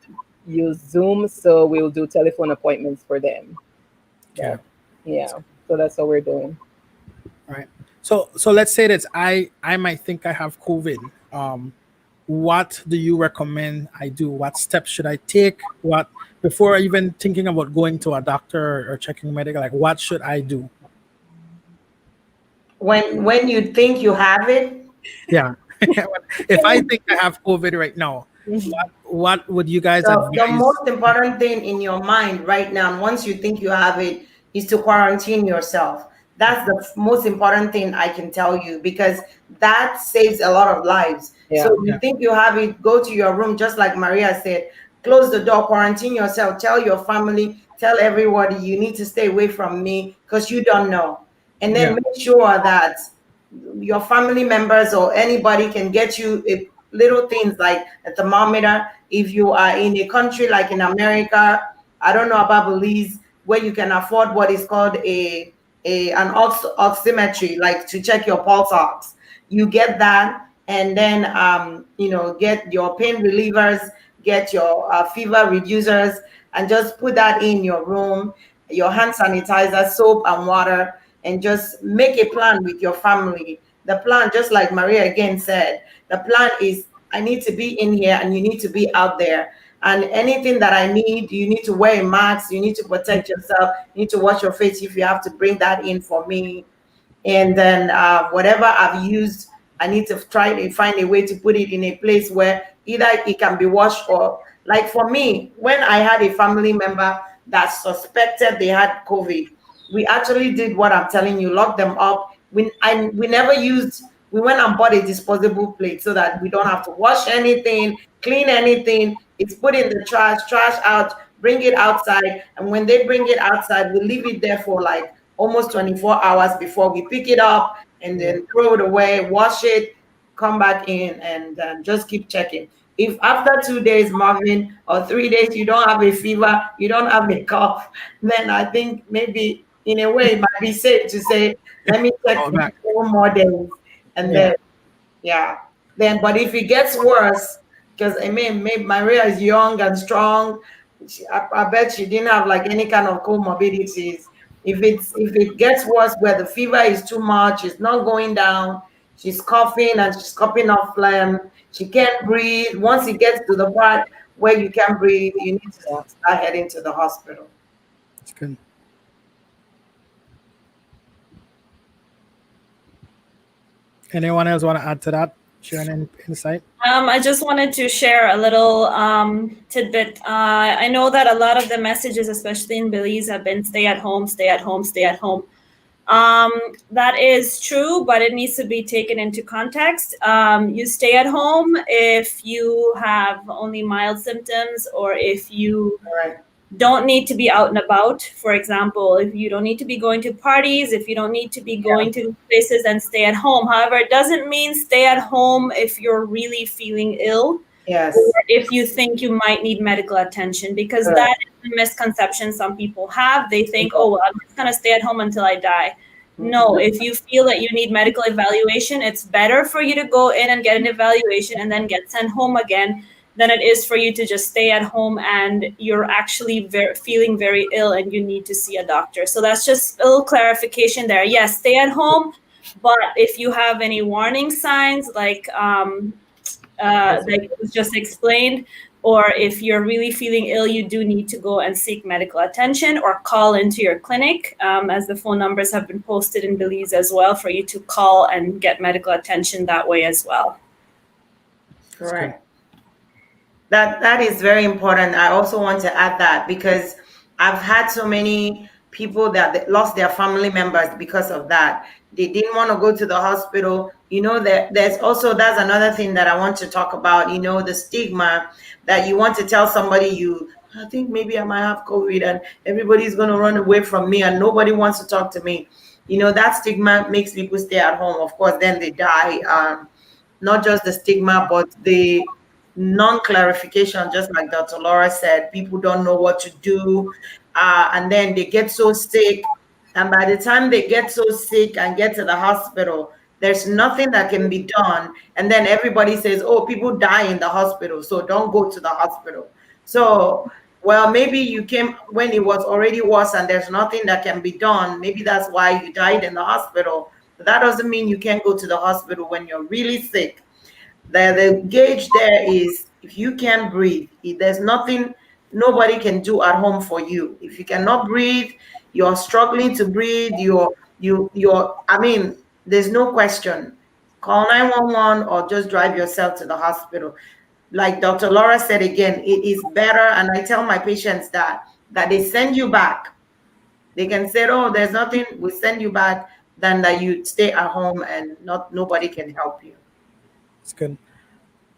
use Zoom, so we'll do telephone appointments for them. Yeah. So that's what we're doing. All right. So let's say that I might think I have COVID. What do you recommend I do? What steps should I take? What, before even thinking about going to a doctor or checking medical, like what should I do? When you think you have it? Yeah. If I think I have COVID right now, what would you guys advise? The most important thing in your mind right now, once you think you have it, is to quarantine yourself. That's the most important thing I can tell you, because that saves a lot of lives. So if you think you have it, go to your room, just like Maria said, close the door, quarantine yourself, tell your family, tell everybody you need to stay away from me because you don't know. And then make sure that your family members or anybody can get you little things like a thermometer. If you are in a country like in America, I don't know about Belize, where you can afford what is called an oximetry, like to check your pulse ox. You get that, and then get your pain relievers, get your fever reducers, and just put that in your room, your hand sanitizer, soap and water, and just make a plan with your family. The plan, just like Maria again said, the plan is, I need to be in here and you need to be out there. And anything that I need, you need to wear a mask, you need to protect yourself, you need to wash your face if you have to bring that in for me. And then whatever I've used, I need to try to find a way to put it in a place where either it can be washed, or like for me, when I had a family member that suspected they had COVID, we actually did what I'm telling you, locked them up. We never used, we went and bought a disposable plate so that we don't have to wash anything, clean anything. It's put in the trash out, bring it outside. And when they bring it outside, we leave it there for like almost 24 hours before we pick it up and then throw it away, wash it, come back in, and just keep checking. If after 2 days, Marvin, or 3 days, you don't have a fever, you don't have a cough, then I think maybe in a way it might be safe to say, let me check for 4 more days. And then, then, but if it gets worse, because I mean, maybe Maria is young and strong, I bet she didn't have like any kind of comorbidities. If it gets worse, where the fever is too much, it's not going down, she's coughing and she's coughing up phlegm, she can't breathe. Once it gets to the part where you can't breathe, you need to start heading to the hospital. That's good. Anyone else want to add to that? Share any insight? I just wanted to share a little tidbit. I know that a lot of the messages, especially in Belize, have been stay at home, stay at home, stay at home. That is true, but it needs to be taken into context. You stay at home if you have only mild symptoms, or if you don't need to be out and about. For example, if you don't need to be going to parties, if you don't need to be going to places, then stay at home. However, it doesn't mean stay at home if you're really feeling ill. Yes. Or if you think you might need medical attention, because that is a misconception some people have. They think, oh, well, I'm just going to stay at home until I die. No, if you feel that you need medical evaluation, it's better for you to go in and get an evaluation and then get sent home again than it is for you to just stay at home and you're actually feeling very ill and you need to see a doctor. So that's just a little clarification there. Yes, stay at home, but if you have any warning signs, like it was just explained, or if you're really feeling ill, you do need to go and seek medical attention or call into your clinic, as the phone numbers have been posted in Belize as well, for you to call and get medical attention that way as well. Correct. That is very important. I also want to add that, because I've had so many people that lost their family members because of that. They didn't want to go to the hospital. There's also, that's another thing that I want to talk about, the stigma that you want to tell somebody, I think maybe I might have COVID and everybody's going to run away from me and nobody wants to talk to me. That stigma makes people stay at home. Of course, then they die. Not just the stigma, but the non-clarification, just like Dr. Laura said. People don't know what to do, and then they get so sick, and by the time they get so sick and get to the hospital, there's nothing that can be done, and then everybody says, oh, people die in the hospital, so don't go to the hospital. So, well, maybe you came when it was already worse and there's nothing that can be done. Maybe that's why you died in the hospital, but that doesn't mean you can't go to the hospital when you're really sick. The gauge there is, if you can't breathe, there's nothing nobody can do at home for you. If you cannot breathe, you're struggling to breathe, there's no question. Call 911 or just drive yourself to the hospital. Like Dr. Laura said again, it is better, and I tell my patients that they send you back. They can say, oh, there's nothing, we send you back, than that you stay at home and nobody can help you. It's good.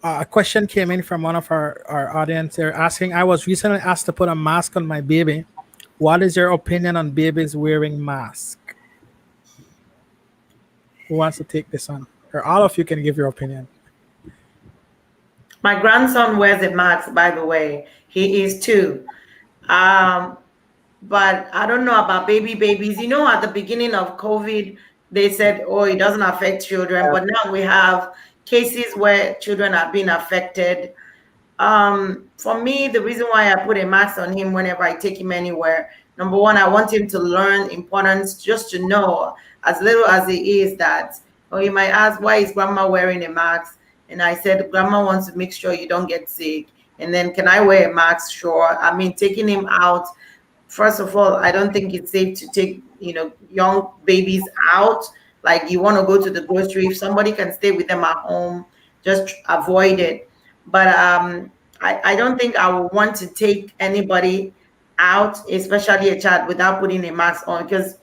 A question came in from one of our audience. They're asking, I was recently asked to put a mask on my baby. What is your opinion on babies wearing masks? Who wants to take this on? Or all of you can give your opinion. My grandson wears a mask, by the way. He is 2. Um, but I don't know about babies. You know, at the beginning of COVID, they said, oh, it doesn't affect children. But now we have cases where children are being affected. For me, the reason why I put a mask on him whenever I take him anywhere, number one, I want him to learn importance, just to know, as little as he is, that, or he might ask, why is grandma wearing a mask? And I said, grandma wants to make sure you don't get sick. And then, can I wear a mask? Sure. I mean, taking him out, first of all, I don't think it's safe to take, young babies out. Like, you want to go to the grocery, if somebody can stay with them at home, just avoid it. But I don't think I would want to take anybody out, especially a child, without putting a mask on, because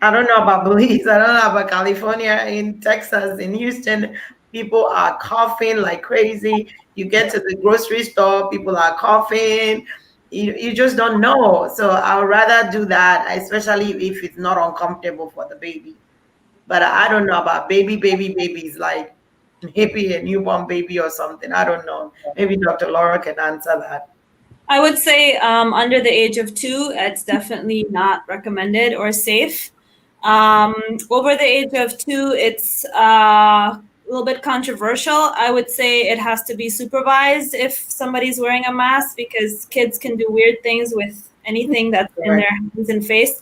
I don't know about Belize, I don't know about California, in Texas, in Houston, people are coughing like crazy. You get to the grocery store, people are coughing. You just don't know. So I would rather do that, especially if it's not uncomfortable for the baby. But I don't know about babies, like maybe a newborn baby or something. I don't know. Maybe Dr. Laura can answer that. I would say under the age of 2, it's definitely not recommended or safe. Over the age of 2, it's a little bit controversial. I would say it has to be supervised if somebody's wearing a mask, because kids can do weird things with anything that's in their hands and face.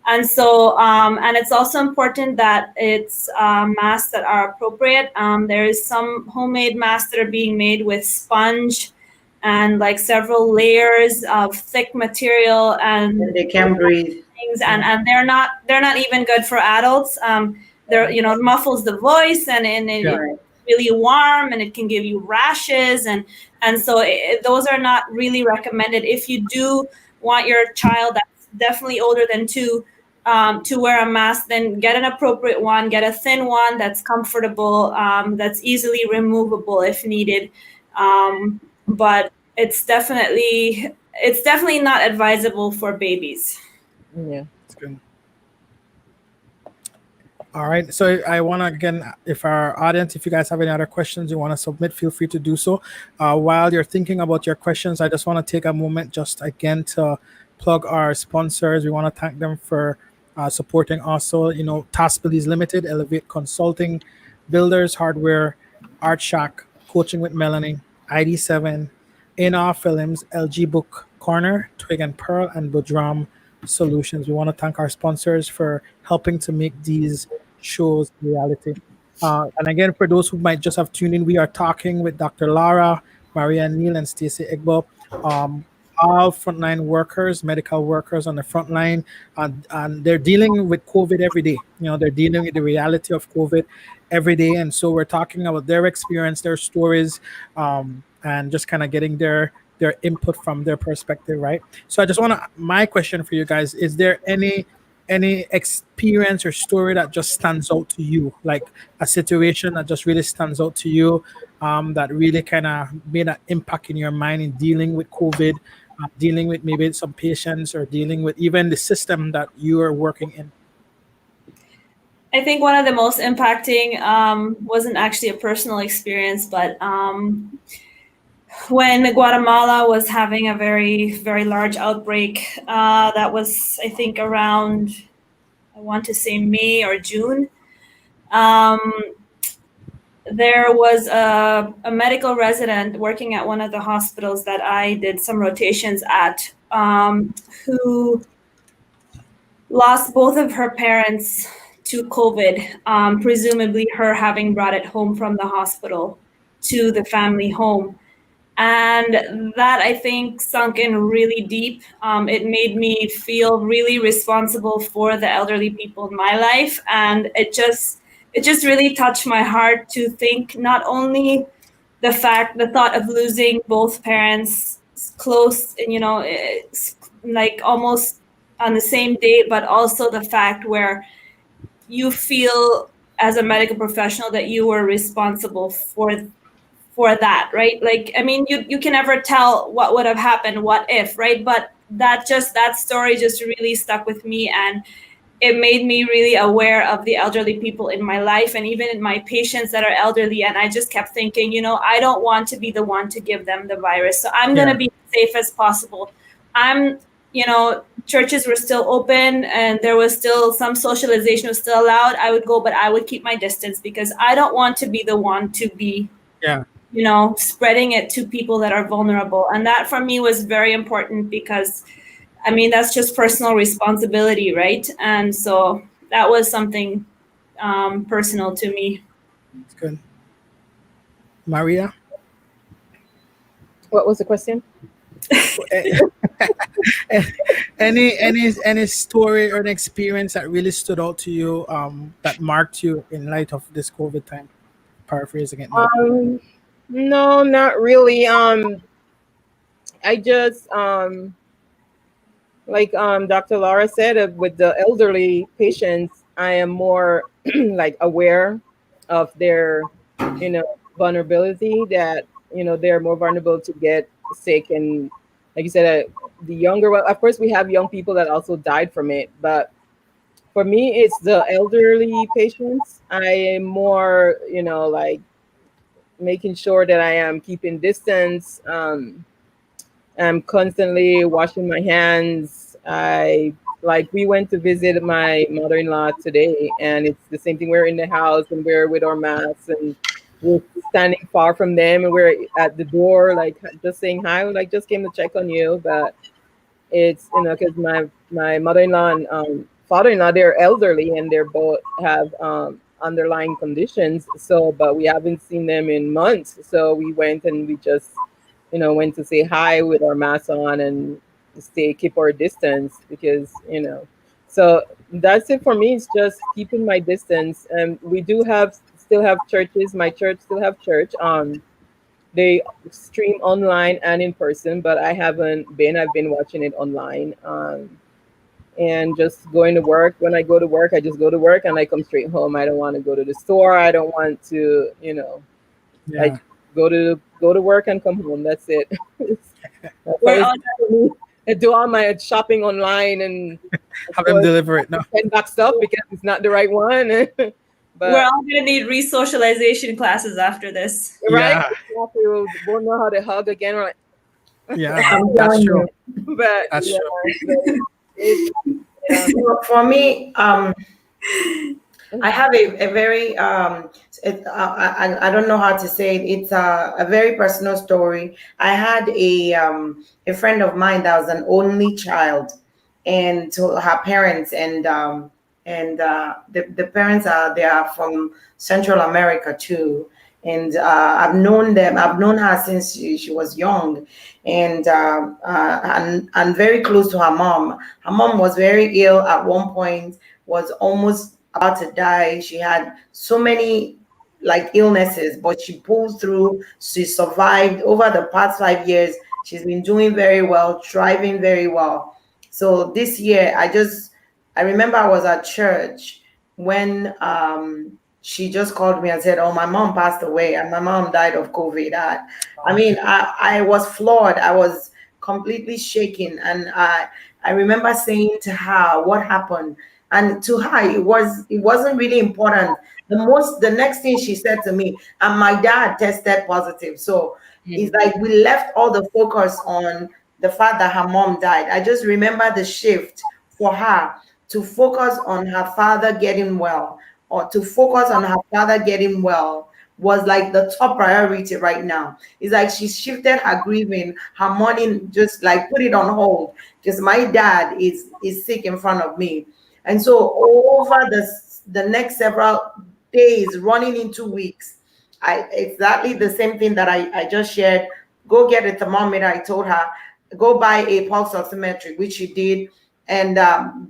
And so, and it's also important that it's masks that are appropriate. There is some homemade masks that are being made with sponge and like several layers of thick material, and they can breathe. Things, and they're not even good for adults. They're, it muffles the voice, and it's really warm, and it can give you rashes, and so those are not really recommended. If you do want your child that's definitely older than 2 to wear a mask, then get an appropriate one, get a thin one that's comfortable, that's easily removable if needed. But it's definitely not advisable for babies. Yeah, That's good. All right. So I want to, again, if our audience, if you guys have any other questions you want to submit, feel free to do so. While you're thinking about your questions, I just want to take a moment just again to plug our sponsors. We want to thank them for supporting also, Task Belize Limited, Elevate Consulting, Builders Hardware, Art Shack, Coaching with Melanie, ID7, In-Off Films, LG Book Corner, Twig and Pearl, and Budram Solutions. We want to thank our sponsors for helping to make these shows a reality. And again, for those who might just have tuned in, we are talking with Dr. Lara, Maria Neal, and Stacy Egbo, all frontline workers, medical workers on the front line, and they're dealing with COVID every day. They're dealing with the reality of COVID every day, and so we're talking about their experience, their stories, and just kind of getting their input from their perspective, right? So I just want to, my question for you guys, is there any experience or story that just stands out to you, like a situation that just really stands out to you, that really kind of made an impact in your mind in dealing with COVID, dealing with maybe some patients, or dealing with even the system that you are working in? I think one of the most impacting wasn't actually a personal experience, but when Guatemala was having a very, very large outbreak, that was, I think, around, I want to say May or June. There was a medical resident working at one of the hospitals that I did some rotations at, who lost both of her parents to COVID, presumably her having brought it home from the hospital to the family home. And that, I think, sunk in really deep. It made me feel really responsible for the elderly people in my life. And it just really touched my heart to think not only the thought of losing both parents close, like almost on the same day, but also the fact where you feel as a medical professional that you were responsible for that, right? Like, I mean, you can never tell what would have happened, what if, right? But that story just really stuck with me, and it made me really aware of the elderly people in my life and even in my patients that are elderly. And I just kept thinking, I don't want to be the one to give them the virus. So I'm going to be safe as possible. Churches were still open and there was still some socialization was still allowed. I would go, but I would keep my distance because I don't want to be the one to be, spreading it to people that are vulnerable. And that for me was very important because that's just personal responsibility, right? And so that was something personal to me. That's good. Maria? What was the question? any story or an experience that really stood out to you, that marked you in light of this COVID time? Paraphrasing it now. No, not really. I just like Dr. Laura said, with the elderly patients, I am more like aware of their, vulnerability, that, they're more vulnerable to get sick. And like you said, the younger one, of course, we have young people that also died from it. But for me, it's the elderly patients. I am more, like making sure that I am keeping distance. I'm constantly washing my hands. We went to visit my mother-in-law today, and it's the same thing. We're in the house and we're with our masks and we're standing far from them and we're at the door, like just saying hi, like just came to check on you. But it's, because my mother-in-law and father-in-law, they're elderly and they're both have underlying conditions. So, but we haven't seen them in months. So we went and we just, went to say hi with our masks on and keep our distance because, so that's it for me. It's just keeping my distance. And we do still have churches. My church still have church. They stream online and in person, but I haven't been. I've been watching it online. And just going to work. When I go to work, I just go to work and I come straight home. I don't want to go to the store. I don't want to, I go to work and come home. That's it. I do all my shopping online and have them deliver it. No, send back stuff because it's not the right one. But we're all gonna need re-socialization classes after this, right? We won't know how to hug again. We're like, that's true. But that's true. For me, I have a very I don't know how to say it. It's a very personal story. I had a friend of mine that was an only child, and to her parents, and the parents they are from Central America too. And I've known them. I've known her since she was young, and very close to her mom. Her mom was very ill at one point. Was almost about to die. She had so many illnesses, but she pulled through. She survived over the past 5 years. She's been doing very well, thriving very well. So this year, I remember I was at church when she just called me and said, "Oh, my mom passed away, and my mom died of COVID." I was floored. I was completely shaken, and I remember saying to her, "What happened?" And to her, it wasn't really important. The next thing she said to me, and my dad tested positive. So it's like we left all the focus on the fact that her mom died. I just remember the shift for her to focus on her father getting well, or to focus on her father getting well was like the top priority right now. It's like she shifted her grieving, her mourning, just like put it on hold. Just my dad is sick in front of me. And so over the next several days, running into weeks, exactly the same thing that I just shared. Go get a thermometer. I told her, go buy a pulse oximetry, which she did, and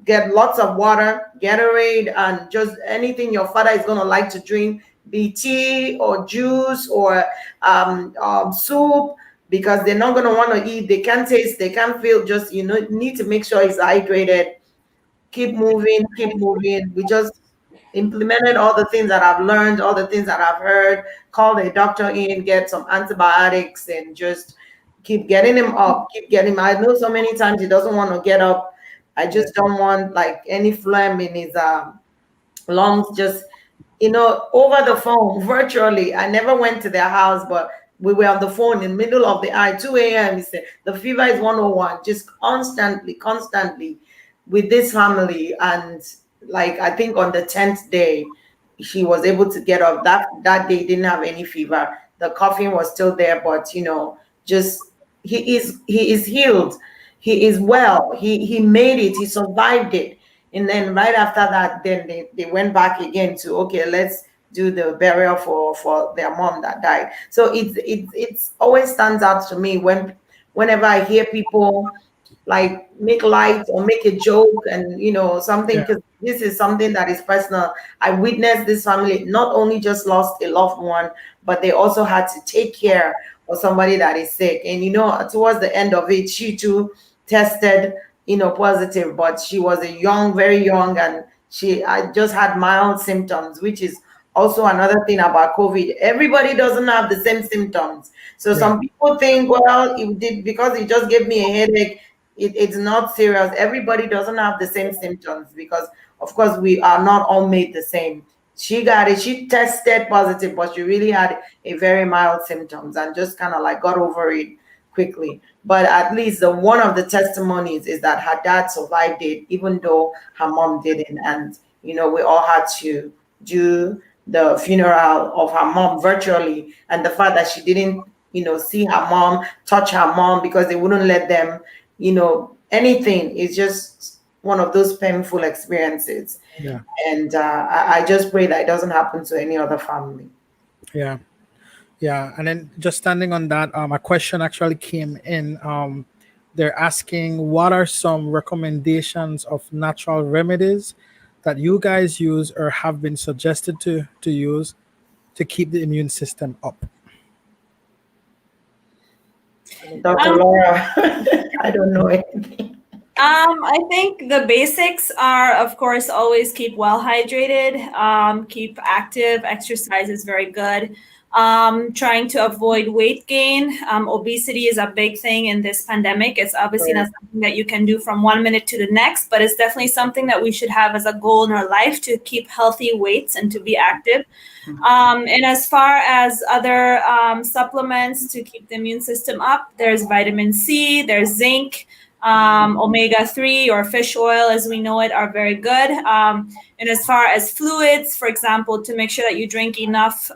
get lots of water, Gatorade, and just anything your father is going to like to drink, be tea or juice or soup, because they're not going to want to eat. They can't taste, they can't feel. Just need to make sure he's hydrated. Keep moving, keep moving. We just implemented all the things that I've learned, all the things that I've heard, call the doctor in, get some antibiotics, and just keep getting him up, keep getting him. I know so many times he doesn't want to get up, I just don't want like any phlegm in his lungs, just over the phone, virtually. I never went to their house, but we were on the phone in the middle of the night, 2 a.m. He said the fever is 101, just constantly with this family. And like, I think on the 10th day, she was able to get up. That day didn't have any fever. The coughing was still there, but just he is healed. He is well. He made it. He survived it. And then right after that, then they went back again to, okay, let's do the burial for their mom that died. So it's always stands out to me whenever I hear people like make light or make a joke, and something, Yeah. because this is something that is personal. I witnessed this family not only just lost a loved one, but they also had to take care of somebody that is sick. And towards the end of it, she too tested positive, but she was very young, and I just had mild symptoms, which is also another thing about COVID. Everybody doesn't have the same symptoms. So Yeah. some people think, well, it did because it just gave me a headache. It's not serious. Everybody doesn't have the same symptoms, because of course we are not all made the same. She got it. She tested positive, but she really had a very mild symptoms and just kind of like got over it quickly. But at least the one of the testimonies is that her dad survived it, even though her mom didn't. And we all had to do the funeral of her mom virtually, and the fact that she didn't see her mom, touch her mom, because they wouldn't let them anything, is just one of those painful experiences. Yeah. And I just pray that it doesn't happen to any other family. Yeah. Yeah. And then just standing on that, a question actually came in. They're asking, what are some recommendations of natural remedies that you guys use or have been suggested to use to keep the immune system up? Dr. Laura, I don't know anything. I think the basics are, of course, always keep well hydrated, keep active. Exercise is very good. Trying to avoid weight gain. Obesity is a big thing in this pandemic. It's obviously not something that you can do from 1 minute to the next, but it's definitely something that we should have as a goal in our life, to keep healthy weights and to be active. And as far as other supplements to keep the immune system up, there's vitamin C, there's zinc. Omega-3 or fish oil, as we know it, are very good. And as far as fluids, for example, to make sure that you drink enough,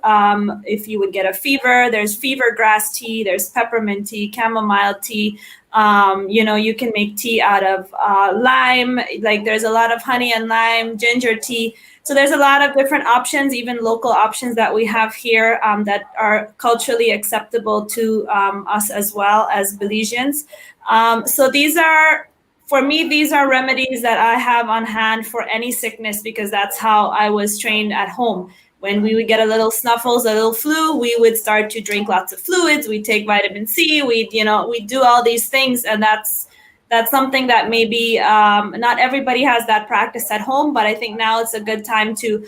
if you would get a fever, there's fever grass tea, there's peppermint tea, chamomile tea. You can make tea out of lime. Like, there's a lot of honey and lime, ginger tea. So there's a lot of different options, even local options that we have here, that are culturally acceptable to us as well as Belizeans. So for me, these are remedies that I have on hand for any sickness, because that's how I was trained at home. When we would get a little snuffles, a little flu, we would start to drink lots of fluids. We take vitamin C. We do all these things, and that's something that maybe not everybody has that practice at home. But I think now it's a good time to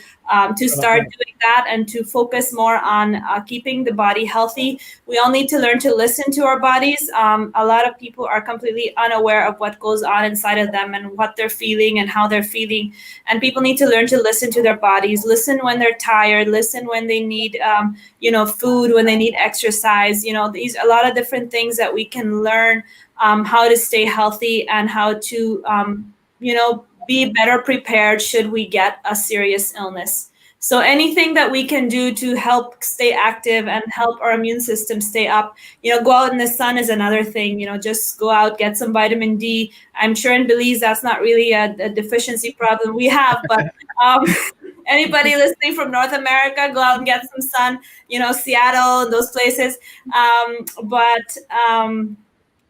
start doing that, and to focus more on keeping the body healthy. We all need to learn to listen to our bodies. A lot of people are completely unaware of what goes on inside of them, and what they're feeling and how they're feeling. And people need to learn to listen to their bodies, listen when they're tired, listen when they need food, when they need exercise. These a lot of different things that we can learn how to stay healthy, and how to be better prepared should we get a serious illness. So anything that we can do to help stay active and help our immune system stay up, go out in the sun is another thing. Just go out, get some vitamin D. I'm sure in Belize that's not really a deficiency problem we have, but anybody listening from North America, go out and get some sun. Seattle, those places.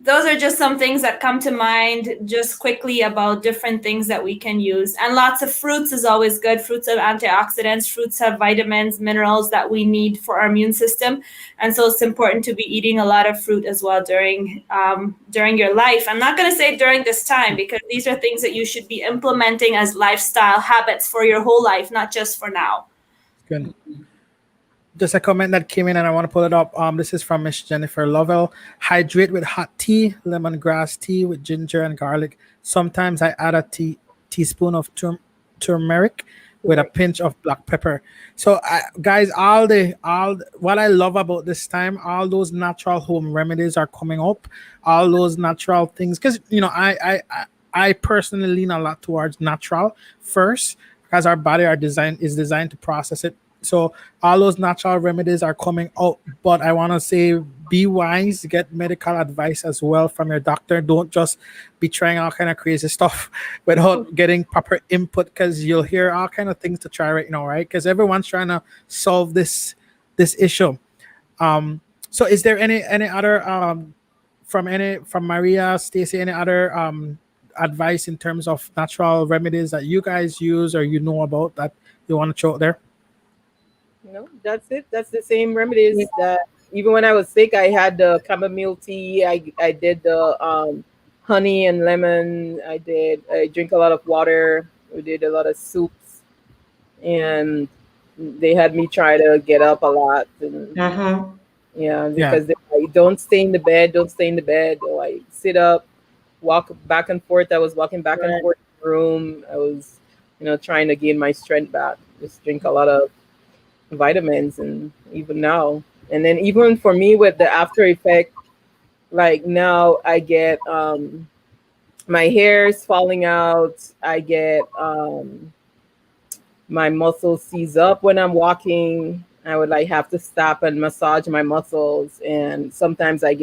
Those are just some things that come to mind just quickly about different things that we can use. And lots of fruits is always good. Fruits have antioxidants. Fruits have vitamins, minerals that we need for our immune system. And so it's important to be eating a lot of fruit as well during your life. I'm not going to say during this time, because these are things that you should be implementing as lifestyle habits for your whole life, not just for now. Good. just a comment that came in and I want to pull it up. This is from Miss Jennifer Lovell. Hydrate with hot tea, lemongrass tea with ginger and garlic. Sometimes I add a teaspoon of turmeric with a pinch of black pepper. So, guys, what I love about this time, all those natural home remedies are coming up. All those natural things, because I personally lean a lot towards natural first, because our body is designed to process it. So all those natural remedies are coming out, but I want to say be wise, get medical advice as well from your doctor. Don't just be trying all kind of crazy stuff without getting proper input, because you'll hear all kind of things to try right now, right? Because everyone's trying to solve this issue. So is there any other from Maria, Stacy, any other advice in terms of natural remedies that you guys use or you know about that you want to throw out there? No, that's it. That's the same remedies that even when I was sick, I had the chamomile tea. I did the honey and lemon. I drink a lot of water. We did a lot of soups, and they had me try to get up a lot. And yeah, because they like, don't stay in the bed. Don't stay in the bed. Or like sit up, walk back and forth. I was walking back and forth in the room. I was, trying to gain my strength back. Just drink a lot of vitamins, and even now, and then even for me with the after effect, like now I get my hair is falling out. I get my muscles seize up when I'm walking. I would like have to stop and massage my muscles, and sometimes I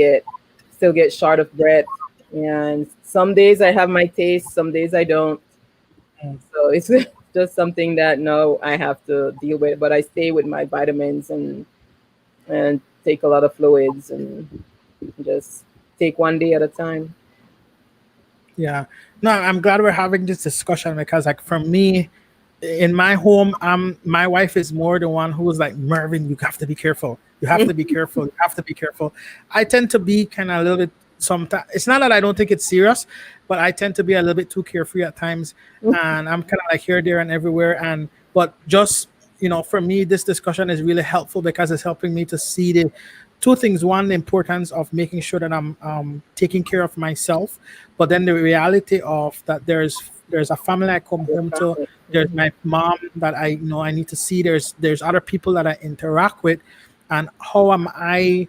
still get short of breath, and some days I have my taste, some days I don't. So it's just something that no, I have to deal with. But I stay with my vitamins and take a lot of fluids and just take one day at a time. Yeah. No, I'm glad we're having this discussion, because like for me, in my home, my wife is more the one who's like, Mervin, you have to be careful. You have to be careful. You have to be careful. I tend to be kind of a little bit sometimes. It's not that I don't think it's serious, but I tend to be a little bit too carefree at times, and I'm kind of like here, there, and everywhere. But just for me, this discussion is really helpful because it's helping me to see the two things. One, the importance of making sure that I'm taking care of myself, but then the reality of that there's a family I come home to. There's my mom that I need to see. There's other people that I interact with, and how am I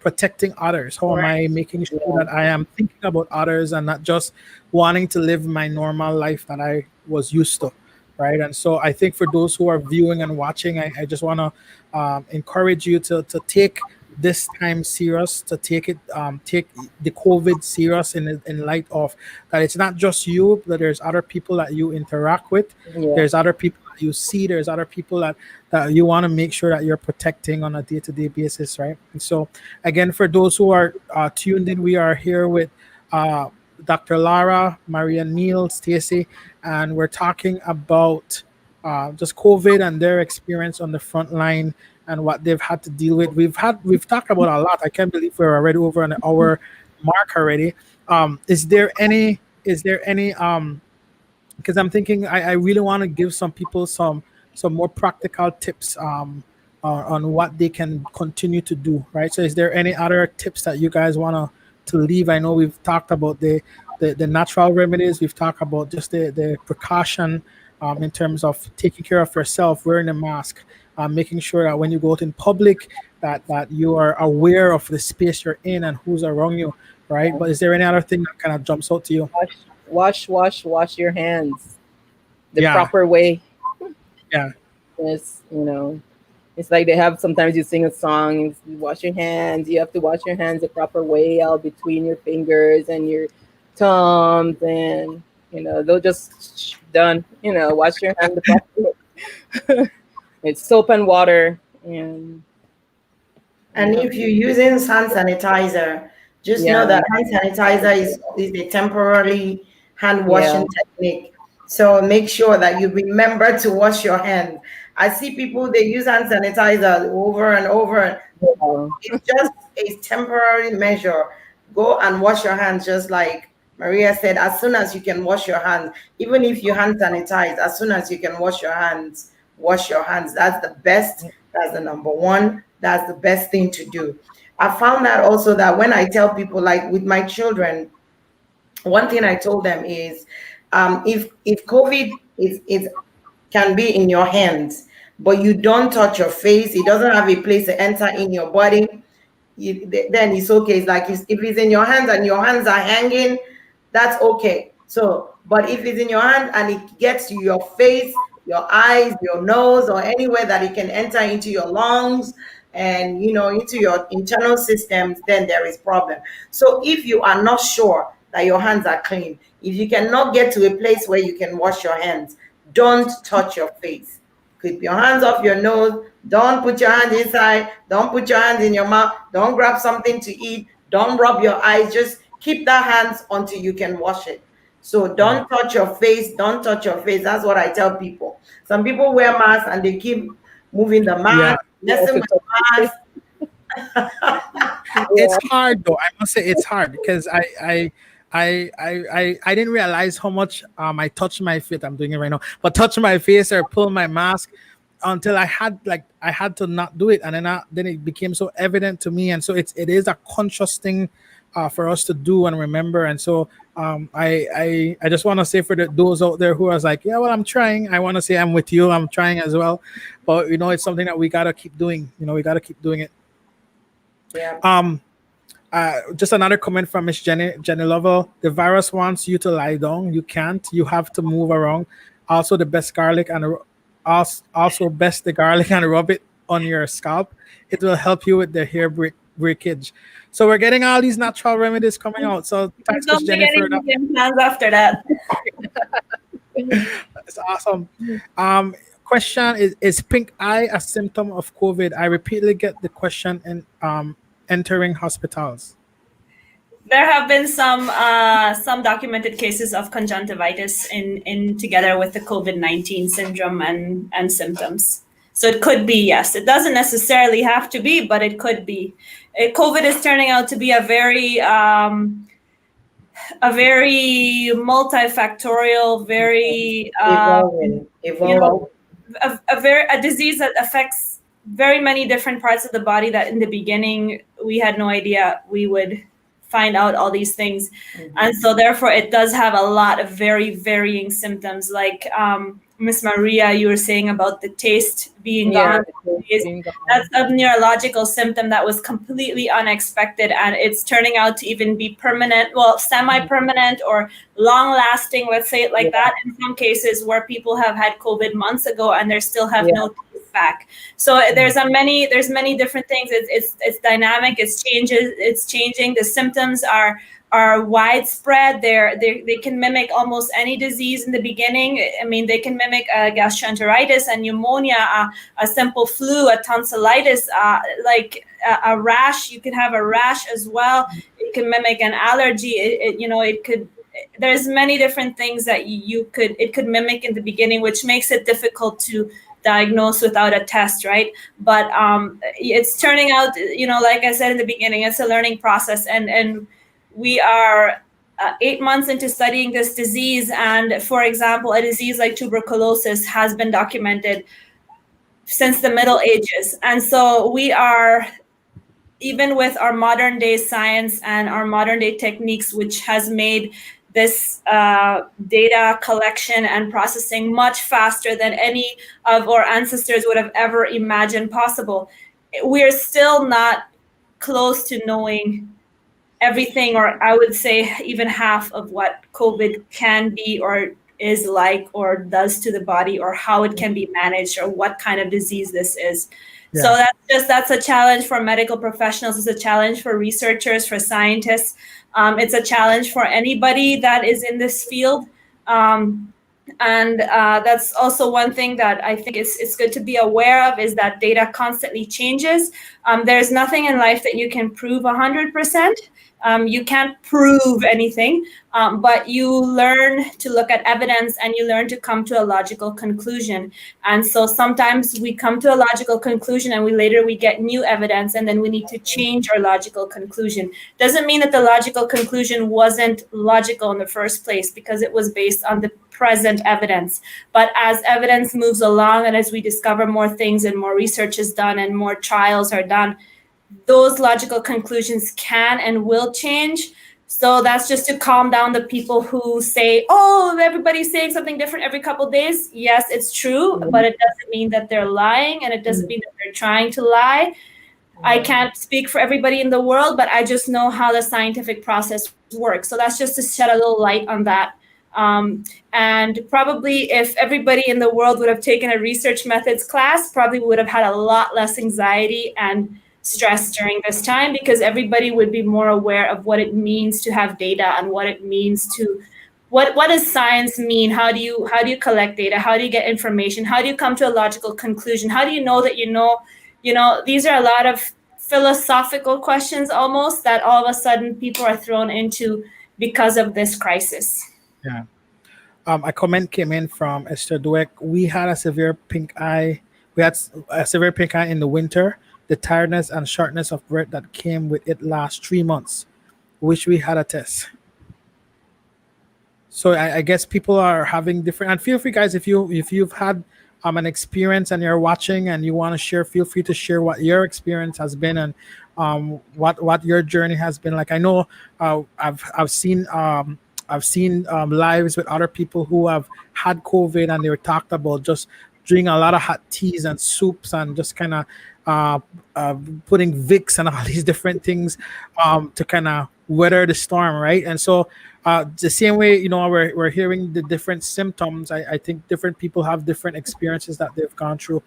protecting others? How am I making sure that I am thinking about others and not just wanting to live my normal life that I was used to, right? And so I think for those who are viewing and watching, I just want to encourage you to take this time serious, to take the COVID serious in light of that it's not just you, but there's other people that you interact with. There's other people that you see. There's other people that you want to make sure that you're protecting on a day-to-day basis, right? And so again, for those who are tuned in, we are here with Dr. Lara, Maria, Neal, Stacy, and we're talking about just COVID and their experience on the front line and what they've had to deal with. We've talked about a lot. I can't believe we're already over an hour mark already. Is there any because I'm thinking I really want to give some people some more practical tips on what they can continue to do, right? So is there any other tips that you guys want to leave? I know we've talked about the natural remedies. We've talked about just the precaution in terms of taking care of yourself, wearing a mask, making sure that when you go out in public that you are aware of the space you're in and who's around you, right? But is there any other thing that kind of jumps out to you? Wash your hands the proper way. Yeah. It's it's like they have, sometimes you sing a song, you wash your hands, you have to wash your hands the proper way, out between your fingers and your thumbs, and they'll just done, wash your hands the proper way. It's soap and water, and if you're using hand sanitizer, just know that hand sanitizer is a temporary hand washing technique. So make sure that you remember to wash your hands. I see people, they use hand sanitizer over and over. It's just a temporary measure. Go and wash your hands, just like Maria said, as soon as you can wash your hands. Even if you hand sanitize, as soon as you can wash your hands, wash your hands. That's the best That's the number one. That's the best thing to do. I found that also that when I tell people, like with my children, one thing I told them is, if COVID is can be in your hands, but you don't touch your face, it doesn't have a place to enter in your body, then it's okay. It's like if it's in your hands and your hands are hanging, that's okay. So, but if it's in your hand and it gets to your face, your eyes, your nose, or anywhere that it can enter into your lungs and into your internal systems, then there is problem. So if you are not sure that your hands are clean, if you cannot get to a place where you can wash your hands, don't touch your face. Keep your hands off your nose. Don't put your hand inside. Don't put your hands in your mouth. Don't grab something to eat. Don't rub your eyes. Just keep that hands until you can wash it. So don't touch your face. Don't touch your face. That's what I tell people. Some people wear masks and they keep moving the mask, messing with the mask. It's hard though. I must say it's hard because I didn't realize how much I touch my face. I'm doing it right now, but touch my face or pull my mask until I had to not do it, and then it became so evident to me, and so it is a conscious thing for us to do and remember. And so I just want to say for those out there who are like, yeah, well, I'm trying. I want to say I'm with you. I'm trying as well, but it's something that we gotta keep doing. We gotta keep doing it. Yeah. Just another comment from Miss Jenny Lovell. The virus wants you to lie down. You can't. You have to move around. Also, the best garlic and also best the garlic and rub it on your scalp. It will help you with the hair breakage. So we're getting all these natural remedies coming out. So thanks, Miss Jenny, for that. After that. It's awesome. Question is pink eye a symptom of COVID? I repeatedly get the question in entering hospitals. There have been some documented cases of conjunctivitis in together with the COVID-19 syndrome and symptoms. So it could be, yes. It doesn't necessarily have to be, but it could be. COVID is turning out to be a very multifactorial, very evolving. A disease that affects very many different parts of the body that in the beginning we had no idea we would find out all these things. Mm-hmm. And so therefore it does have a lot of very varying symptoms, like Miss Maria, you were saying about the taste being gone. That's a neurological symptom that was completely unexpected, and it's turning out to even be permanent, well, semi-permanent or long-lasting, let's say it like that, in some cases where people have had COVID months ago and they still have no taste back. So there's many different things. It's dynamic. It's changing. The symptoms are widespread. They can mimic almost any disease in the beginning. I mean, they can mimic gastroenteritis and pneumonia, a simple flu, a tonsillitis, like a rash. You can have a rash as well. It can mimic an allergy. It could. There's many different things that it could mimic in the beginning, which makes it difficult to diagnose without a test, right? But it's turning out, like I said in the beginning, it's a learning process, and we are 8 months into studying this disease. And for example, a disease like tuberculosis has been documented since the Middle Ages. And so we are, even with our modern day science and our modern day techniques, which has made this data collection and processing much faster than any of our ancestors would have ever imagined possible, we're still not close to knowing everything, or I would say even half of what COVID can be or is like or does to the body, or how it can be managed, or what kind of disease this is. Yeah. So that's a challenge for medical professionals. It's a challenge for researchers, for scientists. It's a challenge for anybody that is in this field. And that's also one thing that I think it's good to be aware of, is that data constantly changes. There's nothing in life that you can prove 100%. You can't prove anything, but you learn to look at evidence and you learn to come to a logical conclusion. And so sometimes we come to a logical conclusion and we get new evidence, and then we need to change our logical conclusion. Doesn't mean that the logical conclusion wasn't logical in the first place, because it was based on the present evidence. But as evidence moves along and as we discover more things and more research is done and more trials are done, those logical conclusions can and will change. So that's just to calm down the people who say, oh, everybody's saying something different every couple of days. Yes, it's true, but it doesn't mean that they're lying, and it doesn't mean that they're trying to lie. I can't speak for everybody in the world, but I just know how the scientific process works. So that's just to shed a little light on that. And probably if everybody in the world would have taken a research methods class, probably would have had a lot less anxiety and stress during this time, because everybody would be more aware of what it means to have data and what it means to what does science mean? How do you collect data? How do you get information? How do you come to a logical conclusion? How do you know that you know? These are a lot of philosophical questions almost that all of a sudden people are thrown into because of this crisis. Yeah. A comment came in from Esther Dweck. We had a severe pink eye. We had a severe pink eye in the winter. The tiredness and shortness of breath that came with it last 3 months. Wish we had a test. So I guess people are having different. And feel free, guys, if you've had an experience and you're watching and you want to share, feel free to share what your experience has been and what your journey has been like. I know I've seen lives with other people who have had COVID, and they were talked about just drinking a lot of hot teas and soups and just kind of putting Vicks and all these different things to kind of weather the storm, right? And so the same way, we're hearing the different symptoms. I think different people have different experiences that they've gone through.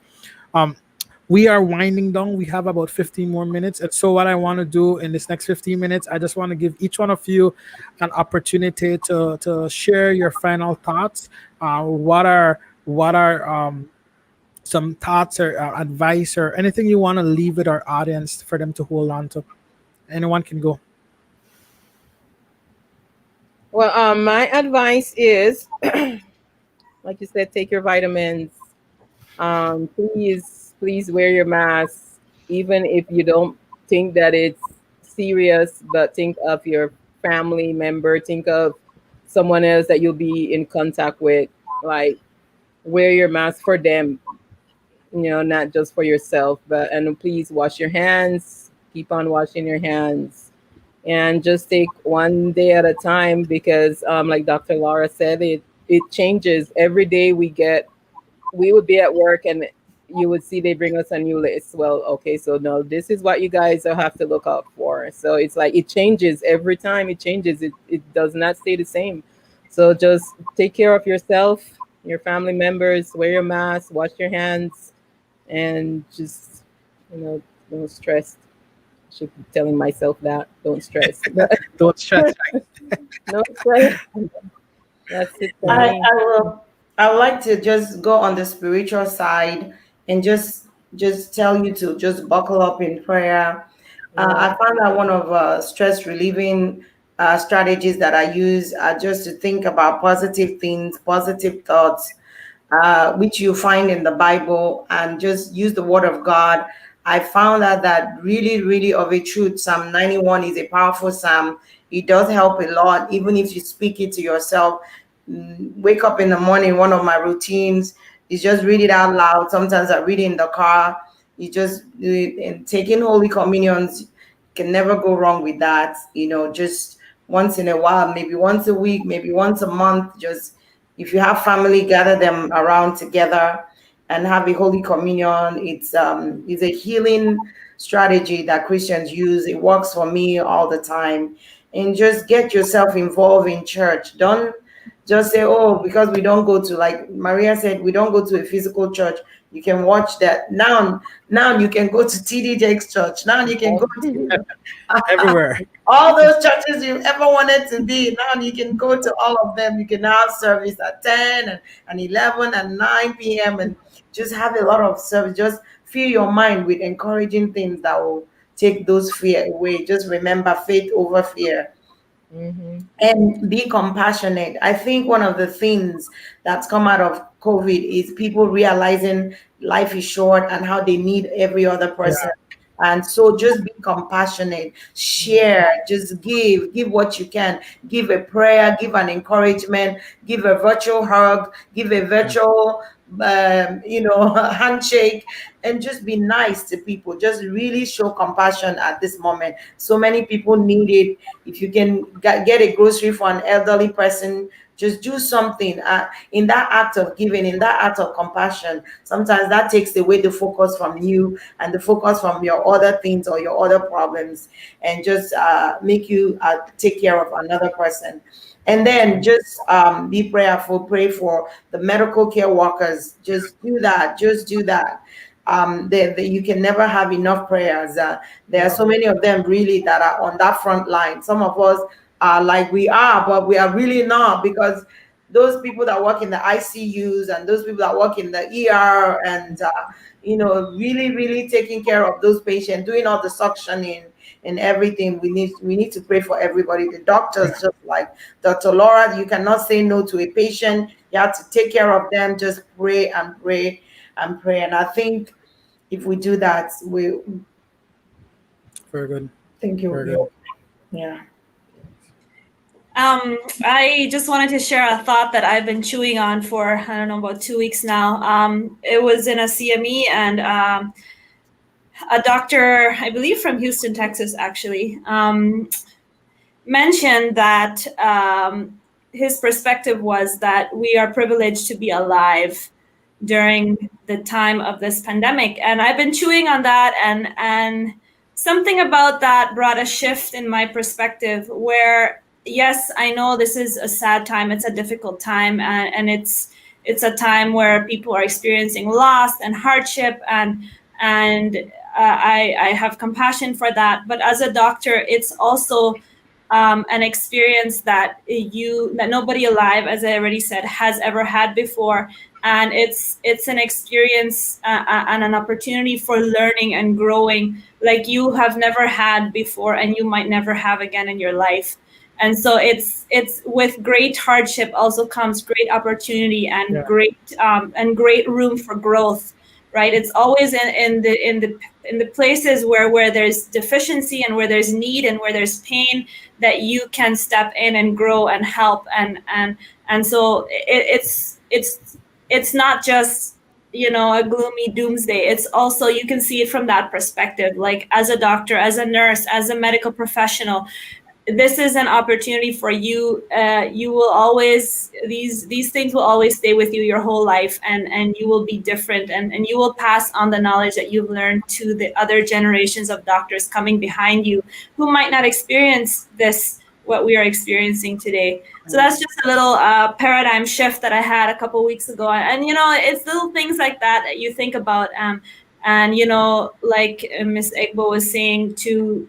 We are winding down. We have about 15 more minutes. And so what I want to do in this next 15 minutes, I just want to give each one of you an opportunity to share your final thoughts. What are some thoughts or advice or anything you want to leave with our audience for them to hold on to? Anyone can go. Well, my advice is, like you said, take your vitamins. Please wear your mask, even if you don't think that it's serious, but think of your family member, think of someone else that you'll be in contact with. Like, wear your mask for them, not just for yourself. And please wash your hands, keep on washing your hands, and just take one day at a time, because like Dr. Laura said, it changes every day. We would be at work and you would see they bring us a new list. Well, okay, so no, this is what you guys have to look out for. So it's like it changes every time. It changes. It does not stay the same. So just take care of yourself, your family members, wear your mask, wash your hands, and just, don't stress. I should be telling myself that. Don't stress. Don't stress. No stress. That's it for me. I would like to just go on the spiritual side and just tell you to just buckle up in prayer. I found that one of stress relieving strategies that I use are just to think about positive things, positive thoughts, which you find in the Bible, and just use the Word of God. I found out that really, really of a truth, Psalm 91 is a powerful psalm. It does help a lot, even if you speak it to yourself. Wake up in the morning, one of my routines is just read it out loud. Sometimes I read it in the car. You just do it, and taking Holy Communions can never go wrong with that. Just once in a while, maybe once a week, maybe once a month. Just if you have family, gather them around together and have a Holy Communion. It's a healing strategy that Christians use. It works for me all the time. And just get yourself involved in church. Don't just say, oh, because we don't go to, like Maria said, we don't go to a physical church. You can watch that. Now you can go to TD Jakes Church. Now you can go to everywhere. All those churches you ever wanted to be. Now you can go to all of them. You can have service at 10 and 11 and 9 p.m. and just have a lot of service. Just fill your mind with encouraging things that will take those fear away. Just remember faith over fear. Mm-hmm. And be compassionate. I think one of the things that's come out of COVID is people realizing life is short and how they need every other person And so just be compassionate, share, just give what you can. Give a prayer, give an encouragement, give a virtual hug, give a virtual handshake, and just be nice to people. Just really show compassion at this moment. So many people need it. If you can get a grocery for an elderly person, just do something in that act of giving, in that act of compassion. Sometimes that takes away the focus from you and the focus from your other things or your other problems, and just make you take care of another person. And then just be prayerful, pray for the medical care workers. Just do that. Just do that. You can never have enough prayers. There are so many of them really that are on that front line. Some of us are like we are, but we are really not, because those people that work in the ICUs and those people that work in the ER and really, really taking care of those patients, doing all the suctioning and everything. We need to pray for everybody. The doctors, just like Dr. Laura, you cannot say no to a patient. You have to take care of them. Just pray and pray and pray. And I think if we do that, we Very good. think you Very will. good. Yeah. I just wanted to share a thought that I've been chewing on for, I don't know, about 2 weeks now. It was in a CME, and a doctor, I believe from Houston, Texas, actually, mentioned that his perspective was that we are privileged to be alive during the time of this pandemic. And I've been chewing on that, and something about that brought a shift in my perspective where, yes, I know this is a sad time, it's a difficult time, and it's a time where people are experiencing loss and hardship, and I have compassion for that. But as a doctor, it's also an experience that nobody alive, as I already said, has ever had before, and it's an experience and an opportunity for learning and growing like you have never had before, and you might never have again in your life. And so it's with great hardship also comes great opportunity and great room for growth, right? It's always in the places where there's deficiency and where there's need and where there's pain that you can step in and grow and help, and so it's not just a gloomy doomsday. It's also, you can see it from that perspective, like as a doctor, as a nurse, as a medical professional, this is an opportunity for you. You will always, these things will always stay with you your whole life, and you will be different, and you will pass on the knowledge that you've learned to the other generations of doctors coming behind you who might not experience this, what we are experiencing today. So that's just a little paradigm shift that I had a couple weeks ago. And it's little things like that you think about, and like Miss Egbo was saying, to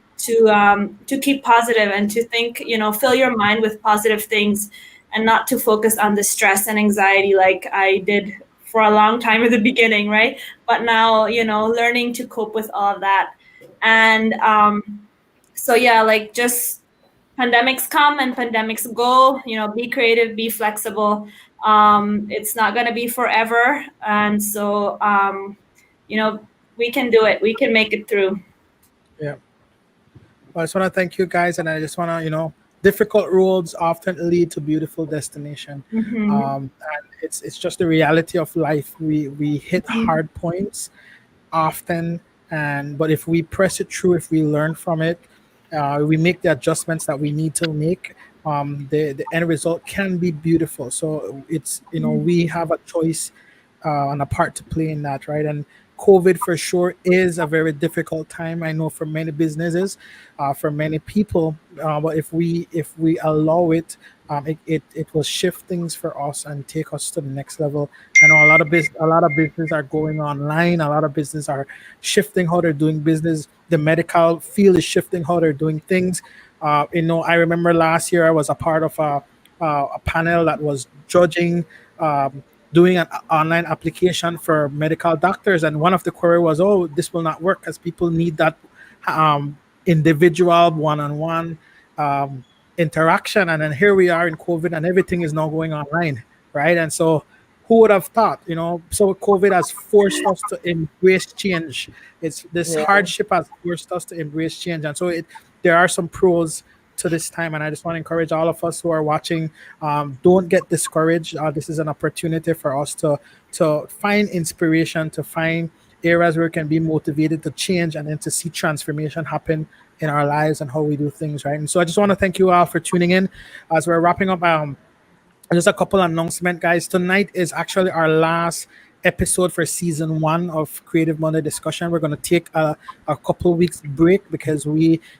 keep positive and to think, fill your mind with positive things, and not to focus on the stress and anxiety like I did for a long time at the beginning, right? But now, learning to cope with all of that. And so yeah, like, just pandemics come and pandemics go, be creative, be flexible. It's not going to be forever. And so, we can do it. We can make it through. Yeah. Well, I just want to thank you guys, and I just want to, difficult roads often lead to beautiful destination. And it's just the reality of life. We hit hard points often, but if we press it through, if we learn from it, we make the adjustments that we need to make, the end result can be beautiful. So it's, we have a choice and a part to play in that, right? And COVID for sure is a very difficult time. I know for many businesses, for many people, but if we allow it, it will shift things for us and take us to the next level. I know a lot of business are going online. A lot of business are shifting how they're doing business. The medical field is shifting how they're doing things. I remember last year I was a part of a panel that was judging. Doing an online application for medical doctors, and one of the query was, "Oh, this will not work because people need that individual one-on-one interaction." And then here we are in COVID, and everything is now going online, right? And so who would have thought, so COVID has forced us to embrace change. It's this Yeah. hardship has forced us to embrace change. And so there are some pros to this time. And I just want to encourage all of us who are watching, don't get discouraged. This is an opportunity for us to find inspiration, to find areas where we can be motivated to change and then to see transformation happen in our lives and how we do things, right? And so I just want to thank you all for tuning in as we're wrapping up. Just a couple announcement, guys. Tonight is actually our last episode for season 1 of Creative Monday Discussion. We're going to take a couple weeks break because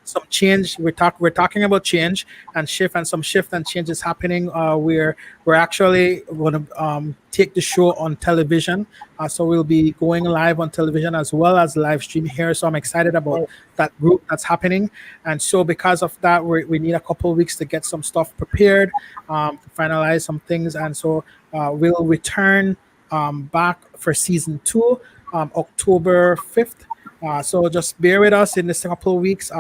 some change. We're talking about change and shift, and some shift and change is happening. We're actually going to take the show on television. So we'll be going live on television as well as live stream here. So I'm excited about that group that's happening. And so because of that, we need a couple of weeks to get some stuff prepared, to finalize some things. And so we'll return back for season 2, October 5th. So just bear with us in this couple of weeks.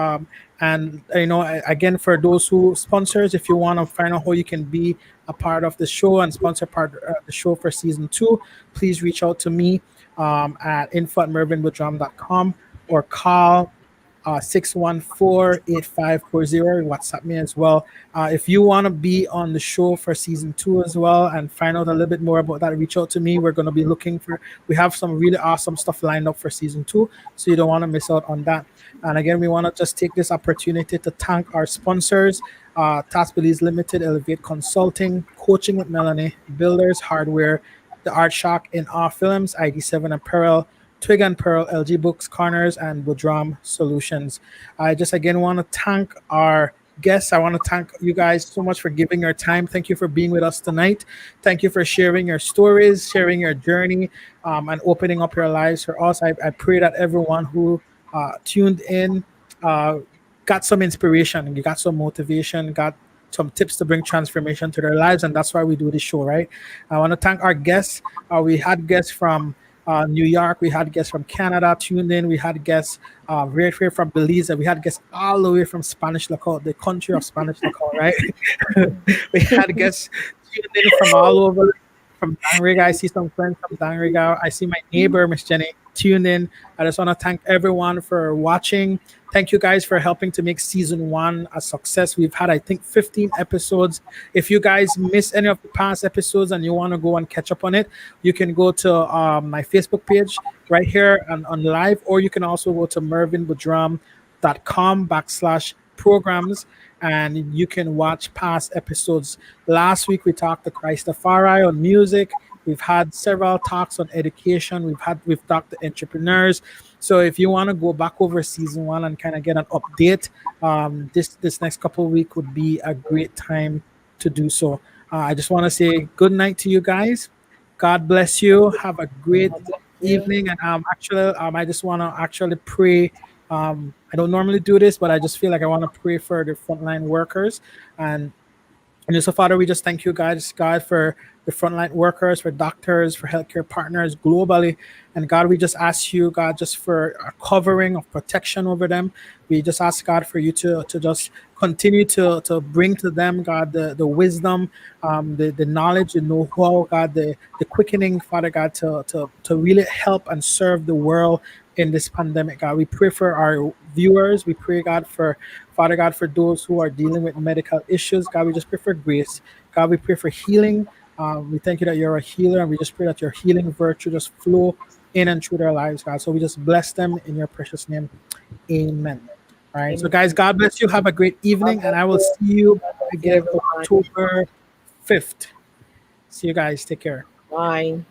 And again, for those who sponsors, if you want to find out how you can be a part of the show and sponsor part of the show for season 2, please reach out to me at info@mervinwoodrum.com or call 614-8540. WhatsApp me as well. If you want to be on the show for season 2 as well and find out a little bit more about that, reach out to me. We're going to be we have some really awesome stuff lined up for season 2, so you don't want to miss out on that. And again, we want to just take this opportunity to thank our sponsors, Task Belize Limited, Elevate Consulting, Coaching with Melanie, Builders Hardware, The Art Shock in Our Films, ID7 Apparel, Twig and Pearl, LG Books Corners, and Woodrum Solutions. I just again want to thank our guests. I want to thank you guys so much for giving your time. Thank you for being with us tonight. Thank you for sharing your stories, sharing your journey, and opening up your lives for us. I pray that everyone who tuned in got some inspiration, you got some motivation, got some tips to bring transformation to their lives, and that's why we do this show, right? I want to thank our guests. We had guests from New York, we had guests from Canada tuned in, we had guests right here from Belize, and we had guests all the way from Spanish Lookout, the country of Spanish Lookout, right? We had guests tuned in from all over, from Dangriga. I see some friends from Dangriga. I see my neighbor, Miss Jenny, tuned in. I just want to thank everyone for watching. Thank you guys for helping to make season 1 a success. We've had, I think, 15 episodes. If you guys missed any of the past episodes and you want to go and catch up on it, you can go to my Facebook page right here on live, or you can also go to mervinwoodrum.com/programs, and you can watch past episodes. Last week, we talked to Christafari on music. We've had several talks on education. We've talked to entrepreneurs. So if you want to go back over season 1 and kind of get an update, this next couple of weeks would be a great time to do so. I just want to say good night to you guys. God bless you. Have a great evening. And I just want to actually pray. I don't normally do this, but I just feel like I want to pray for the frontline workers. And so, Father, we just thank you, guys, God, for the frontline workers, for doctors, for healthcare partners globally. And God, we just ask you, God, just for a covering of protection over them. We just ask, God, for you to just continue to bring to them, God, the wisdom, the knowledge, the know-how, God, the quickening, Father God, to really help and serve the world in this pandemic, God. We pray for our viewers. We pray, God, for Father God, for those who are dealing with medical issues. God, we just pray for grace. God, we pray for healing. We thank you that you're a healer, and we just pray that your healing virtue just flow in and through their lives, God. So we just bless them in your precious name. Amen. All right. So, guys, God bless you. Have a great evening, and I will see you again October 5th. See you guys. Take care. Bye.